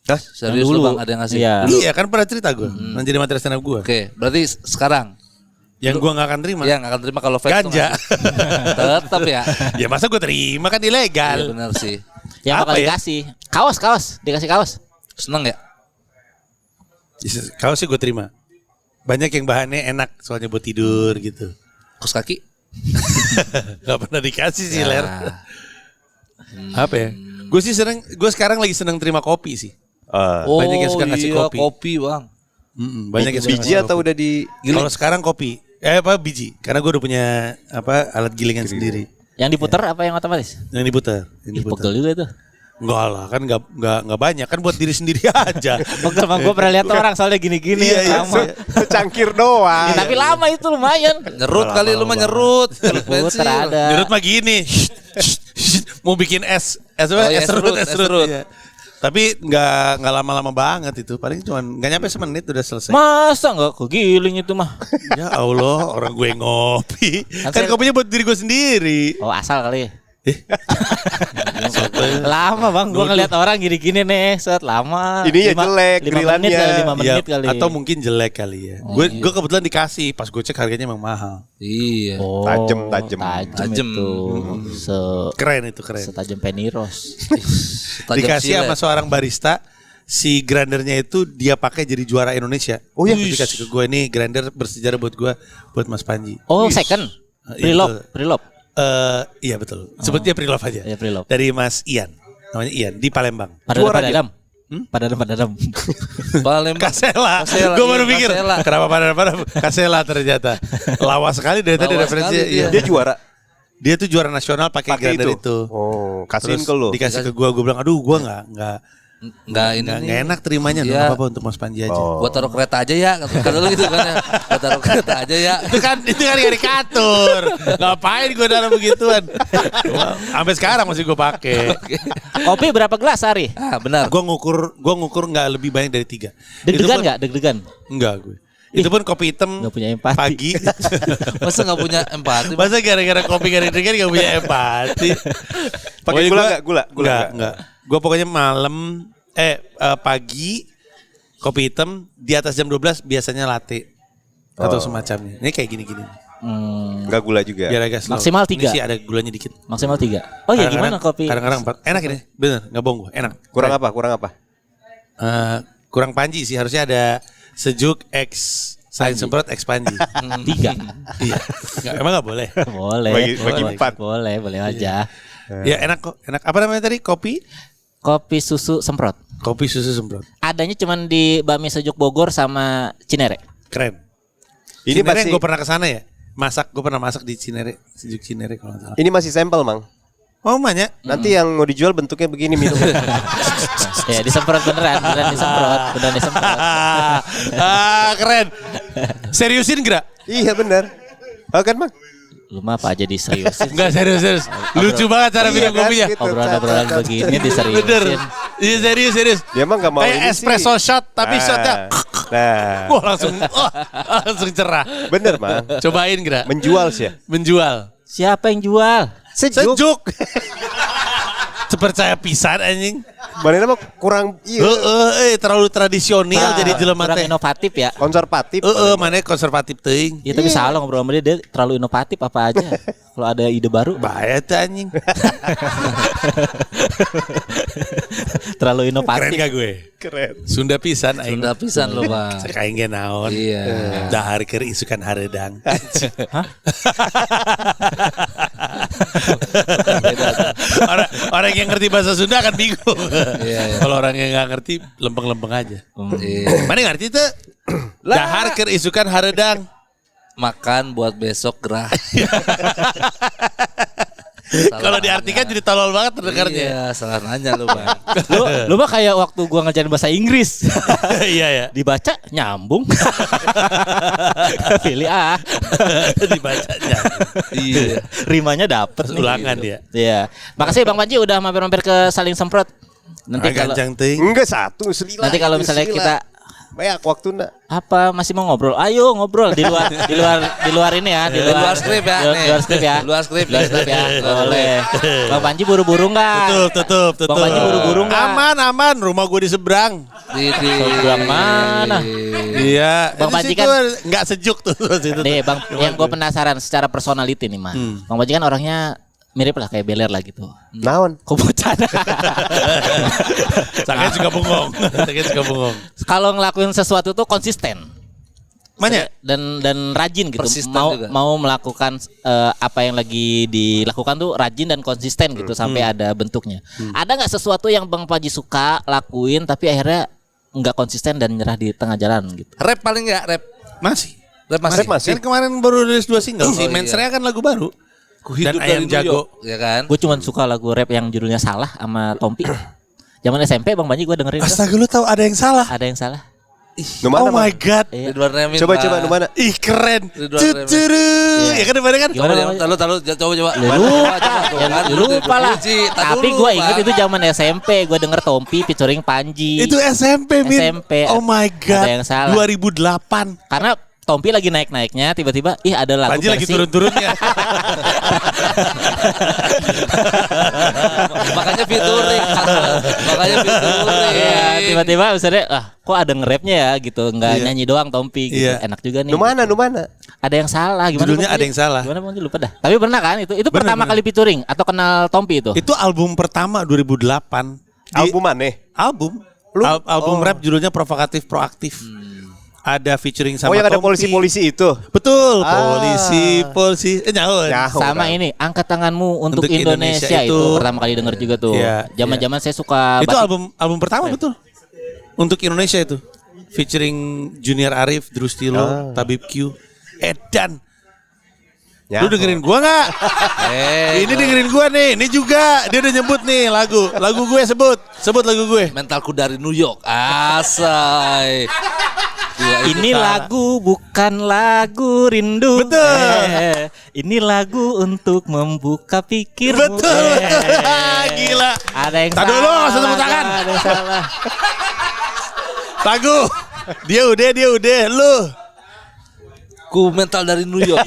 Hah? Serius Yang lu dulu. Bang ada yang ngasih? Iya. Iya kan pernah cerita gue. Menjadi materi stand up gue. Oke, berarti sekarang Yang gue gak akan terima. ya nggak akan terima kalau fans tuh Ganja. ngasih. Tetap ya. Ya masa gue terima kan Iya ilegal. benar sih. Yang Apa bakal ya? dikasih. Kaos, dikasih kaos. Seneng ya? Kalau sih gue terima. Banyak yang bahannya enak soalnya buat tidur gitu. Kaos kaki? Gak pernah dikasih sih Ya. Ler. Apa ya? Gue sekarang lagi seneng terima kopi sih. Banyak yang suka ngasih iya, kopi. Bang. Banyak yang suka Biji ngasih atau kopi. udah di Kalau sekarang kopi. Biji. Karena gue udah punya alat gilingan sendiri. Yang diputer apa yang otomatis? Yang diputar. Ih, pegel juga itu. Enggak lah, kan enggak banyak kan buat diri sendiri aja. Pegel Bang, gue pernah lihat orang soalnya gini-gini. Iya, lama. secangkir doang. Ya, tapi lama itu lumayan. Nyerut kali lu mah nyerut. Diputer ada. Dirut mah gini. Mau bikin es apa? Oh, iya, es serut. es serut. Iya. Tapi enggak lama-lama banget itu. Paling cuma enggak nyampe semenit udah selesai. Masa nggak kegiling itu mah? Ya Allah, orang gue ngopi. Kan kopinya buat diri gue sendiri. Oh asal kali. Lama Bang, gue ngeliat orang gini-gini nih, set lama. Ininya jelek, 5 menit grilannya. kali, 5 Ya, menit kali. atau mungkin jelek kali ya. Gue kebetulan dikasih, pas gue cek harganya emang mahal. Iya. Oh, Tajem. Tajem itu. Keren itu keren. Setajam pennyross. Tajam Dikasih silet. sama seorang barista, si grindernya itu dia pakai jadi juara Indonesia. Oh iya? Terus dikasih ke gue nih grinder bersejarah buat gue, buat Mas Panji. Oh second. Prelob. Iya betul. Sebutnya Prilov aja. Iya, Prilov. Dari Mas Ian. Namanya Ian di Palembang. Padadam. Palembang. Kasela. Kasela, Gue baru iya, mikir Kasela. kenapa Padadam Kasela ternyata. Lawas sekali dari tadi Lawas referensi. sekali Iya. Dia juara. Dia tuh juara nasional pakai grinder itu. Oh, kasihin Terus ke lu. dikasih ke gue bilang aduh gue nggak Nggak enak terimanya, Iya. nggak apa-apa untuk Mas Panji aja. Gua taruh kereta aja ya, kata lu gitu kan ya. Gua taruh kereta aja ya. Itu kan karikatur. Ngapain gue dalam begituan? Sampai sekarang masih gue pakai. Kopi berapa gelas sehari? Ah, benar. Gue ngukur nggak lebih banyak dari 3. Deg-degan nggak? Deg-degan. Enggak gue. Itu pun kopi hitam Nggak punya empati. pagi. Masa enggak punya empati? Masa gara-gara kopi deg-degan gak punya empati. Pakai Pokoknya gula gua- nggak? Gula Enggak. Gue pokoknya malam pagi kopi hitam di atas jam 12 biasanya latte atau semacamnya. Ini kayak gini-gini. Nggak gula juga. Biar agak slow. Maksimal Ini 3. sih ada gulanya dikit. Maksimal 3. Oh ya gimana kopi? Kadang-kadang 4. Enak ini. Bener, enggak bohong gue. Enak. Kurang apa? Kurang Panji sih, harusnya ada sejuk X sains semprot X Panji. 3. Iya. Emang enggak boleh. Boleh. Bagi boleh, 4. Boleh aja. Ya enak kok. Enak. Apa namanya tadi? Kopi Susu semprot. Kopi susu semprot. Adanya cuman di Bakmi Sejuk Bogor sama Cinere. Keren. Ini Cinere masih gue pernah kesana ya. Gue pernah masak di Cinere, sejuk Cinere kalau nggak salah. ini masih sampel, Mang. Oh banyak. Nanti yang mau dijual bentuknya begini minum. Ya disemprot beneran disemprot. Keren. Seriusin gak? Iya benar. Oh kan, Mang? Lu mah apa aja diseriusin. Enggak serius. Lucu banget cara minum kan, kopinya. gitu. Obrolan begini diseriusin. Bener. Iya serius. Dia mah nggak mau Kayak ini espresso sih. shot tapi shotnya Nah, wah langsung cerah. bener, Mang. Cobain gak? Menjual sih ya. Menjual. Siapa yang jual? Sejuk. Percaya pisan anjing. Mana mah kurang Terlalu tradisional jadi jelema kurang teh. inovatif ya. konservatif. Mana konservatif teuing. Ya tapi salah ngobrol sama dia terlalu inovatif apa aja. Kalau ada ide baru Bahaya tuh anjing. terlalu Keren inovatif. gak gue? Keren. Sunda pisan aing. Sunda pisan lo, Bang. Cek aing ge naon. Iya. Dahar keur isukan hareudang. Orang yang ngerti bahasa Sunda akan bingung. Iya. Kalau orang yang nggak ngerti lempeng-lempeng aja. Iya. Mana ngerti tuh? Dahar keur isukan hareudang. Makan buat besok gerah. Kalau diartikan jadi tolol banget terdengarnya. Iya, salah nanya lu, Bang. Lu mah kayak waktu gua ngajarin bahasa Inggris. Iya ya. Dibaca nyambung. Pilih A. Dibacanya. Iya. Rimanya dapet nih. Ulangan dia. Iya. Makasih Bang Panji udah mampir-mampir ke Saling Semprot. Nanti kalau Gancang teuing. Enggak satu selila. nanti kalau misalnya kita banyak waktu nak. apa masih mau ngobrol? Ayo ngobrol di luar ini ya, di luar Luar skrip ya. Di luar skrip ya. Luar skrip. Luar skrip ya. Boleh. Bang Panji buru-buru enggak? Tutup. Bang Panji buru-buru enggak? Aman. Rumah gue di seberang. Di Seberang mana? Iya. Bang Itu Panji situ kan- nggak sejuk tuh situ. Nih Bang, yang gue penasaran secara personality nih mah. Bang Panji kan orangnya mirip lah kayak Beler lah gitu. Naon? Kok bocah? Saya juga bengong. Kalau ngelakuin sesuatu tuh konsisten. Mana? Dan rajin gitu. Persisten Mau juga. mau melakukan apa yang lagi dilakukan tuh rajin dan konsisten gitu sampai ada bentuknya. Ada nggak sesuatu yang Bang Panji suka lakuin tapi akhirnya nggak konsisten dan nyerah di tengah jalan gitu? Rap paling enggak rap. Masih. Rap masih. Masih. Kan kemarin baru rilis 2 single. Si iya. Mens Rea kan lagu baru. Ku hidup Dan dari Ayam New Jago. York, ya kan? Gue cuma suka lagu rap yang judulnya Salah sama Tompi. Zaman SMP Bang Panji gue dengerin. tuh. Astaga lu tahu ada yang salah. Ada yang salah. Nu mana, Oh my Bang? god. Iya. Ridwan Remin. Coba lah. nu mana? Ih keren. Ridwan Tuturu. Iya. Ya kan depannya kan. Gimana, Bang? Tahu coba. Lu lupa lah. Tapi gue inget itu zaman SMP. Gue denger Tompi featuring Panji. Itu SMP, Min. SMP. Oh my god. Ada yang salah. 2008. Karena Tompi lagi naik-naiknya, tiba-tiba ada lagu Panji lagi versi turun-turunnya. Makanya featuring. Iya, tiba-tiba misalnya kok ada nge-rapnya ya gitu, nggak Iya. nyanyi doang Tompi gitu. Iya. Enak juga nih. Nu mana? Ada yang salah gimana? Judulnya Bang ada yang salah. Gimana Bang Panji lupa dah. Tapi pernah kan itu Bener, pertama bener. kali featuring atau kenal Tompi itu? Itu album pertama 2008. Album mana? Album. Lu? Album rap judulnya Provokatif Proaktif. Ada featuring sama Oh yang ada Tompi. polisi-polisi itu. Betul, Ah. polisi. Nyaho. Sama ini angkat tanganmu untuk Untuk Indonesia, Indonesia itu itu. pertama kali denger juga tuh. Iya, Zaman-zaman saya suka Itu batik. album pertama betul. Untuk Indonesia itu. Featuring Junior Arif, Drustilo, Tabib Q, Edan. Lu dengerin gua nggak? Ini dengerin gua nih. Ini juga dia udah nyebut nih lagu gue sebut lagu gue. Mentalku dari New York. Asai. Gila, itu Ini lagu bukan lagu rindu. Betul. Ini lagu untuk membuka pikirmu. Betul. Gila. Ada yang Tar salah. dulu, langsung tepuk tangan. Ada yang salah. Lagu. Dia udah lu. ku mental dari New York.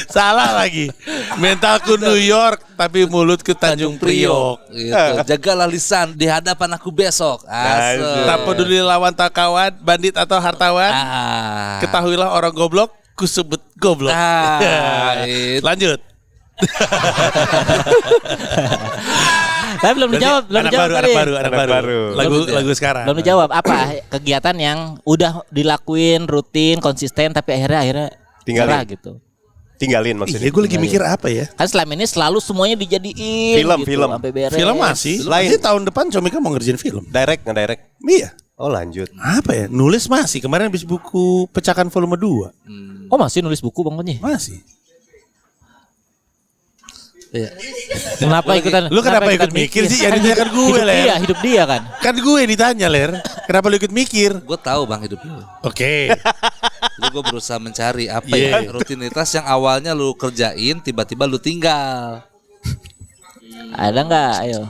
Salah lagi. Mentalku New York tapi mulut ke Tanjung Priok. Gitu. Jagalah lisan di hadapan aku besok. Asal. Tak peduli lawan tak kawan, bandit atau hartawan. Ah. Ketahuilah orang goblok, ku sebut goblok. Itu. Lanjut. Tapi belum dijawab, belum anak dijawab tadi. anak baru. Lagu sekarang. Belum dijawab apa kegiatan yang udah dilakuin rutin, konsisten tapi akhirnya Tinggalin. nyerah gitu. Tinggalin Iya, maksudnya. gue lagi mikir apa ya? Kan selama ini selalu semuanya dijadiin Film, gitu, film. sampai beres. Film masih. Lain. Lain tahun depan Comika mau ngerjain film. Direct, nge-direct. Iya. Oh lanjut. Apa ya? Nulis masih. Kemarin habis buku Pecakan volume 2. Oh masih nulis buku Bang Panji? Masih. Iya. Kenapa ikutan? Lu kenapa ikut mikir sih? Yang ditanyakan gue, hidup Ler. dia, hidup dia kan. Kan gue ditanya, Ler. Kenapa lu ikut mikir? Gue tahu bang hidup lu. Oke. Lu gue berusaha mencari apa Yeah. ya rutinitas yang awalnya lu kerjain tiba-tiba lu tinggal. Ada nggak? Ayo.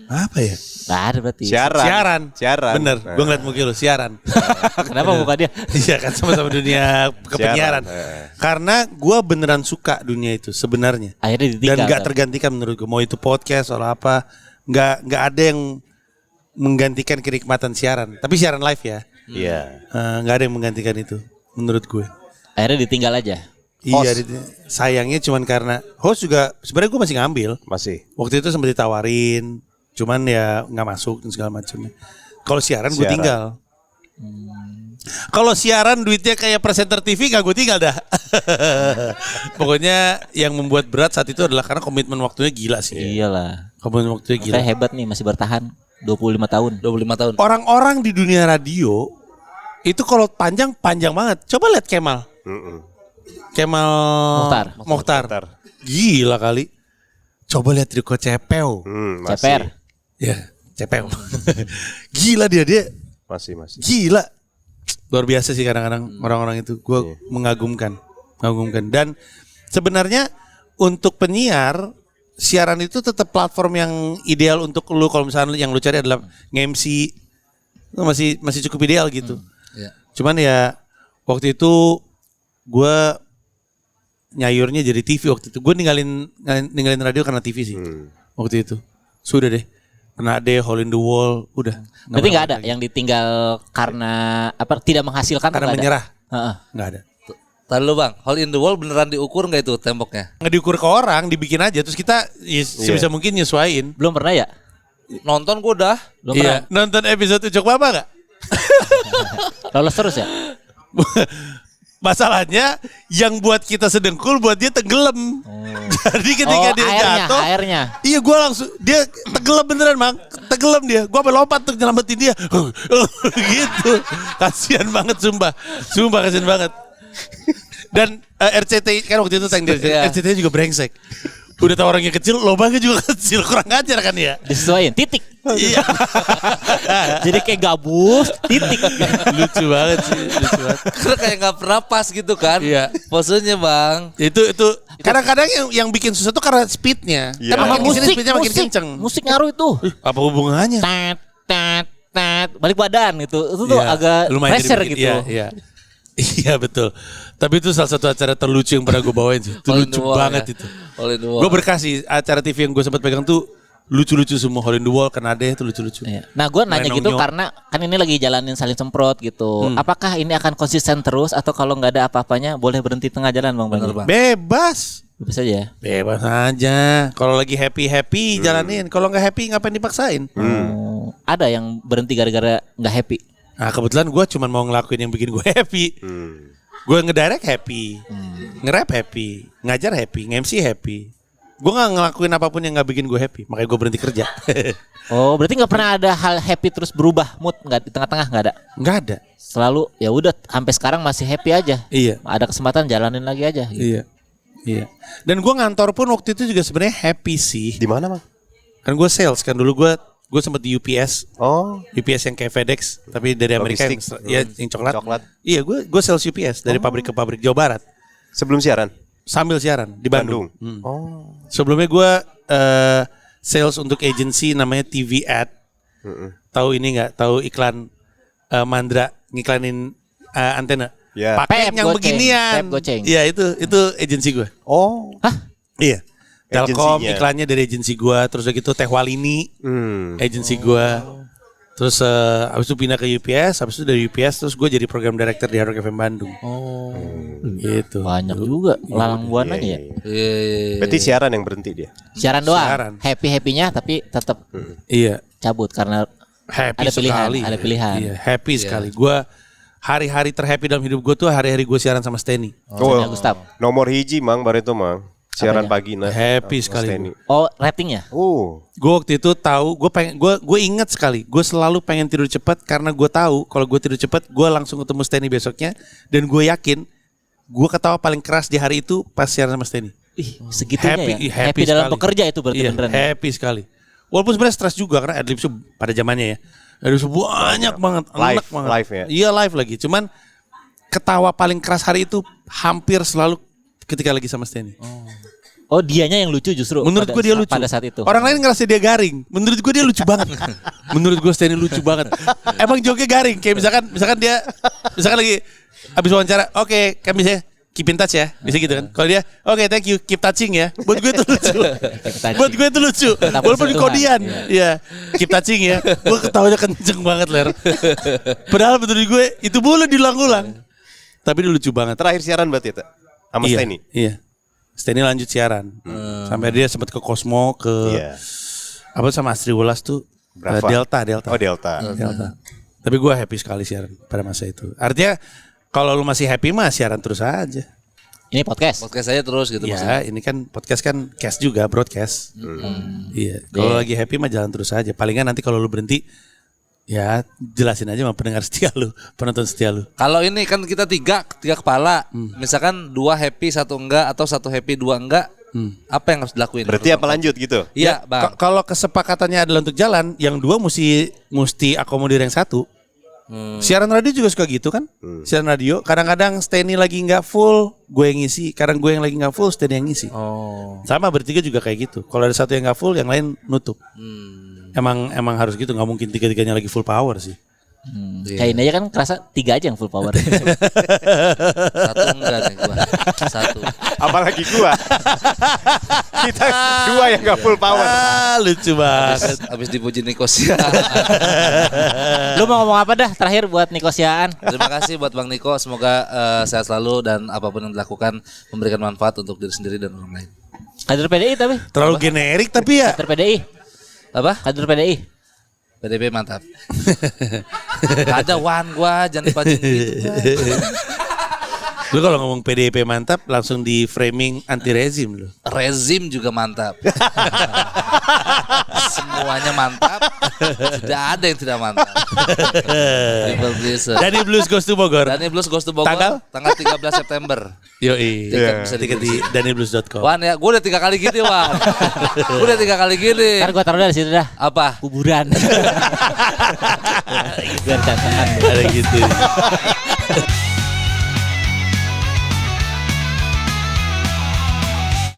Apa ya? Nggak ada berarti. Siaran. Bener. Gue ngeliat muka lu, siaran. Kenapa muka dia? Iya kan sama-sama dunia kepenyiaran. Siaran, Karena gue beneran suka dunia itu sebenarnya. Akhirnya Dan ditinggal. nggak kan? tergantikan menurut gue. Mau itu podcast atau apa, nggak ada yang menggantikan kenikmatan siaran. Tapi siaran live ya, Iya. nggak ada yang menggantikan itu menurut gue. Akhirnya ditinggal aja. Iya, sayangnya cuman karena host juga sebenarnya gue masih ngambil. Masih. Waktu itu sempat ditawarin, cuman ya nggak masuk dan segala macamnya. Kalau siaran gue Siaran. tinggal. Kalau siaran duitnya kayak presenter TV gak gue tinggal dah. Pokoknya yang membuat berat saat itu adalah karena komitmen waktunya gila sih. Iyalah. Komitmen waktunya gila. Saya hebat nih masih bertahan 25 tahun. 25 tahun. Orang-orang di dunia radio itu kalau panjang banget. Coba lihat Kemal. Kemal Mokhtar. Gila kali. Coba lihat Riko Cepeo. CPR. Ya, Cepeo. Gila dia. Masih. Gila. Luar biasa sih kadang-kadang orang-orang itu. Gue mengagumkan. Dan sebenarnya untuk penyiar, siaran itu tetap platform yang ideal untuk lu. Kalau misalnya yang lu cari adalah nge-MC, itu masih cukup ideal gitu. Cuman ya waktu itu gue nyayurnya jadi TV waktu itu. Gue ninggalin radio karena TV sih. Waktu itu. Sudah deh. Kena deh Hole in the Wall, udah. Berarti nggak ada yang ditinggal karena apa? Tidak menghasilkan? Karena menyerah. Nggak ada. Tadi lu Bang, Hole in the Wall beneran diukur nggak itu temboknya? Nggak diukur ke orang, dibikin aja. Terus kita sebisa mungkin nyesuaiin. Belum pernah ya? Nonton gua udah. Belum pernah. Nonton episode Ucok Baba nggak? Lolos terus ya? Masalahnya yang buat kita sedengkul buat dia tenggelam. Jadi ketika dia jatuh, airnya. Iya gue langsung dia tenggelam beneran Bang. Tenggelam dia. Gue sampai lompat untuk nyelamatin dia. Gitu. Kasian banget sumpah. Kasian banget. Dan RCTI kan waktu itu tayang di RCTI juga brengsek. Udah tau orangnya kecil, lobangnya juga kecil, kurang ajar kan ya. Disesuaiin, titik. Iya. Jadi kayak gabus, titik. Lucu banget sih, Karena kayak nggak pernah pas gitu kan. Iya. Posenya Bang. Itu kadang-kadang yang bikin susah tuh karena speednya. Iya. Kan Sama makin kesini speednya makin kenceng. Musik ngaruh itu. Apa hubungannya? Tet, balik badan gitu. Itu tuh Iya, agak lumayan pressure jadi gitu. Iya. Iya betul. Tapi itu salah satu acara terlucu yang pernah gue bawain sih. Itu Hole in lucu the Wall, banget ya. itu. Hole in the Wall. Gue berkasih acara TV yang gue sempat pegang tuh lucu-lucu semua. Hole in the Wall, Kenade itu lucu-lucu. Iya. Nah gue nanya Renong gitu nyok. karena kan ini lagi jalanin saling semprot gitu. Apakah ini akan konsisten terus atau kalau nggak ada apa-apanya boleh berhenti tengah jalan Bang? Bener, Bang. Bebas. Bisa aja ya. Bebas aja. Kalau lagi happy jalanin. Kalau nggak happy ngapain dipaksain? Ada yang berhenti gara-gara nggak happy. Nah kebetulan gue cuma mau ngelakuin yang bikin gue happy. Gue ngedirect happy, nge-rap happy, ngajar happy, nge-MC happy. Gue gak ngelakuin apapun yang gak bikin gue happy. Makanya gue berhenti kerja. Oh berarti nggak pernah ada hal happy terus berubah mood nggak di tengah-tengah nggak ada? Nggak ada. Selalu ya udah sampai sekarang masih happy aja. Iya. Ada kesempatan jalanin lagi aja. Gitu. Iya. Dan gue ngantor pun waktu itu juga sebenarnya happy sih. Di mana Bang? Kan gue sales kan dulu gue sempat di UPS. Oh. UPS yang kayak FedEx tapi dari Amerika Logistik. yang coklat. Coklat. Iya gue sales UPS dari pabrik ke pabrik Jawa Barat. Sebelum siaran? Sambil siaran di Bandung. Oh. Sebelumnya gue sales untuk agency namanya TV Ad. Tahu ini nggak? Tahu iklan Mandra ngiklanin antena? Ya. Pakai Pep yang Goceng. beginian. Pep Goceng. Iya itu agensi gue. Oh. Iya. Telkom Agensinya. iklannya dari agensi gue. Terus udah gitu Teh Walini agensi gue. Terus abis itu pindah ke UPS. Abis itu dari UPS terus gue jadi program director di Hard Rock FM Bandung. Oh Gitu. banyak juga lalang buana aja ya. Berarti siaran yang berhenti dia? Siaran doang. Siaran. Happy-happynya tapi tetap Iya. cabut karena Happy Ada pilihan, sekali. ada pilihan. Iya, happy sekali. Gue hari-hari terhappy dalam hidup gue tuh hari-hari gue siaran sama Steny. Soalnya Gustaf. Nomor hiji Mang Barito Mang. Siaran pagi nah. Happy sekali. Steny. Oh ratingnya? Gue waktu itu tahu, gue inget sekali, gue selalu pengen tidur cepat karena gue tahu kalau gue tidur cepat, gue langsung ketemu Steny besoknya dan gue yakin gue ketawa paling keras di hari itu pas siaran sama Steny. Ih segitunya Happy, ya. Happy dalam sekali. bekerja itu berarti Iya, beneran. ya? happy sekali. Walaupun sebenarnya stres juga karena adlibs pada zamannya ya. Adlibs banyak banget, enak banget. Live ya? Iya live lagi. Cuman ketawa paling keras hari itu hampir selalu ketika lagi sama Steny. Oh dianya yang lucu justru. Menurut gue dia lucu. Pada saat itu. Orang lain ngerasa dia garing. Menurut gue dia lucu banget. Menurut gue Steny lucu banget. Emang joknya garing. Kayak misalkan dia lagi habis wawancara. Oke, kami saya keep in touch ya. Bisa gitu kan. Kalau dia oke, thank you, keep touching ya. Buat gue itu lucu. Buat gue itu lucu. Walaupun di kodian. Iya. Keep touching ya. Gue ketawanya kenceng banget ler. Padahal menurut gue itu boleh diulang-ulang. Tapi dia lucu banget. Terakhir siaran berarti ya? Sama Steny? Iya. Steny lanjut siaran. Sampai dia sempat ke Cosmo ke Iya. apa sama Astri Wulas tuh Berapa? Delta. Oh Delta. Delta. Tapi gue happy sekali siaran pada masa itu. Artinya kalau lu masih happy mah siaran terus aja. Ini podcast. Podcast saya terus gitu Ya, maksudnya. ini kan podcast kan cast juga, broadcast. Iya, kalau lagi happy mah jalan terus aja. Palingan nanti kalau lu berhenti, ya jelasin aja sama pendengar setia lu, penonton setia lu. Kalau ini kan kita tiga kepala, misalkan 2 happy 1 enggak atau 1 happy 2 enggak, apa yang harus dilakuin? Berarti apa lanjut gitu? Iya, Bang. Kalau kesepakatannya adalah untuk jalan, yang 2 mesti akomodir yang 1. Siaran radio juga suka gitu kan? Siaran radio kadang-kadang Steny lagi nggak full, gue yang ngisi. Kadang gue yang lagi nggak full, Steny yang ngisi. Sama bertiga juga kayak gitu. Kalau ada satu yang nggak full, yang lain nutup. Emang harus gitu. Nggak mungkin tiga-tiganya lagi full power sih. Kayak ini aja kan kerasa 3 aja yang full power. 1 enggak nih gua. 1. Apalagi gua. Kita 2 yang gak full power. Lucu banget. Habis dipuji Nikosia. Lu mau ngomong apa dah terakhir buat Nikosiaan? Terima kasih buat Bang Niko, semoga sehat selalu dan apapun yang dilakukan memberikan manfaat untuk diri sendiri dan orang lain. Kader PDI tapi. Terlalu generik tapi ya. Kader PDI. Apa? Kader PDI. PDP mantap. Gak ada wan gua, jangan dipancing gitu. Lu kalau ngomong PDIP mantap langsung di framing anti rezim lu. Rezim juga mantap. Semuanya mantap. Tidak ada yang tidak mantap. People pleaser. Dani Blues Goes to Bogor. Dani Blues Goes to Bogor tanggal 13 September. Yoi. Tiket bisa Tiket di daniblues.com. Wan ya, gue udah 3 kali gini Wan. Gue udah 3 kali gini. Ntar gua taruh dari situ dah. Apa? Kuburan. Biar catangan. Ada gitu.